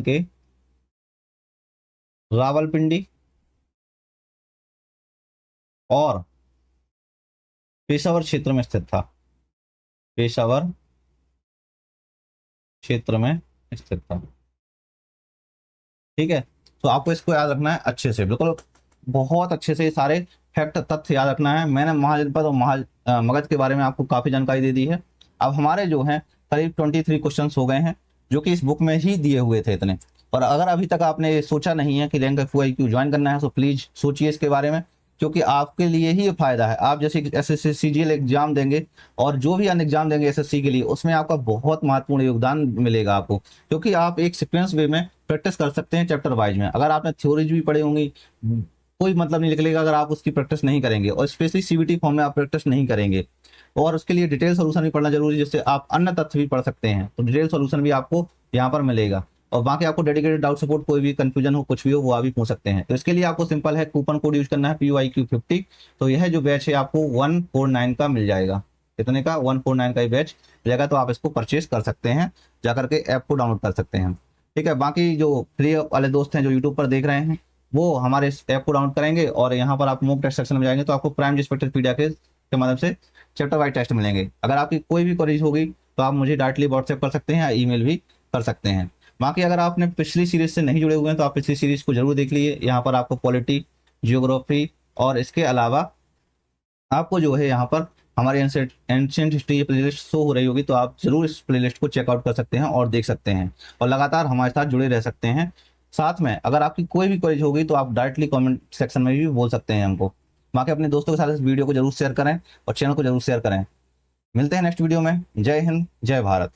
के रावलपिंडी और पेशावर क्षेत्र में स्थित था, पेशावर क्षेत्र में स्थित था, ठीक है। तो आपको इसको याद रखना है अच्छे से, बिल्कुल बहुत अच्छे से, सारे फैक्ट तथ्य याद रखना है। मैंने महाजनपद और मगध के बारे में आपको काफी जानकारी दे दी है। अब हमारे जो है करीब 23 क्वेश्चन हो गए हैं, जो कि इस बुक में ही दिए हुए थे इतने। और अगर अभी तक आपने सोचा नहीं है कि रैंक FOIQ ज्वाइन करना है, तो प्लीज सोचिए इसके बारे में, क्योंकि आपके लिए ही ये फायदा है। आप जैसे SSC CGL एग्जाम देंगे और जो भी अन्य एग्जाम देंगे SSC के लिए, उसमें आपका बहुत महत्वपूर्ण योगदान मिलेगा आपको, क्योंकि आप एक सीक्वेंस वे में प्रैक्टिस कर सकते हैं चैप्टर वाइज में। अगर आपने थ्योरीज भी पढ़ी होंगी, कोई मतलब नहीं निकलेगा अगर आप उसकी प्रैक्टिस नहीं करेंगे, और स्पेशली सीबीटी फॉर्म में आप प्रैक्टिस नहीं करेंगे। और उसके लिए डिटेल सोल्यूशन भी पढ़ना जरूरी है, जिससे आप अन्य तथ्य भी पढ़ सकते हैं। तो डिटेल सोल्यूशन भी आपको यहाँ पर मिलेगा, और बाकी आपको डेडिकेटेड डाउट सपोर्ट, कोई भी कंफ्यूजन हो, कुछ भी हो, वो आप भी पूछ सकते हैं। तो इसके लिए आपको सिंपल है, कूपन कोड यूज करना है PUIQ50। तो यह जो बैच है आपको 149 का मिल जाएगा। कितने का? 149 का ये बैच मिलेगा। तो आप इसको परचेज कर सकते हैं, जाकर के ऐप को डाउनलोड कर सकते हैं। ठीक है, बाकी जो फ्री वाले दोस्त हैं जो यूट्यूब पर देख रहे हैं, वो हमारे इस ऐप को डाउनलोड करेंगे, और यहाँ पर आप मॉक टेस्ट सेक्शन में जाएंगे तो आपको प्राइम रिस्पेक्टेड पीडीएफ के माध्यम से चैप्टर वाइज टेस्ट मिलेंगे। अगर आपकी कोई भी क्वेरीज होगी तो आप मुझे डायरेक्टली व्हाट्सएप कर सकते हैं या ईमेल भी कर सकते हैं। बाकी अगर आपने पिछली सीरीज से नहीं जुड़े हुए हैं तो आप पिछली सीरीज को जरूर देख लीजिए। यहाँ पर आपको पॉलिटी, जियोग्राफी, और इसके अलावा आपको जो है यहाँ पर हमारे एंशिएंट हिस्ट्री प्लेलिस्ट शो हो रही होगी, तो आप जरूर इस प्लेलिस्ट को चेकआउट कर सकते हैं और देख सकते हैं, और लगातार हमारे साथ जुड़े रह सकते हैं। साथ में अगर आपकी कोई भी क्वेरी होगी तो आप डायरेक्टली कमेंट सेक्शन में भी बोल सकते हैं हमको। बाकी अपने दोस्तों के साथ इस वीडियो को जरूर शेयर करें और चैनल को जरूर शेयर करें। मिलते हैं नेक्स्ट वीडियो में। जय हिंद, जय भारत।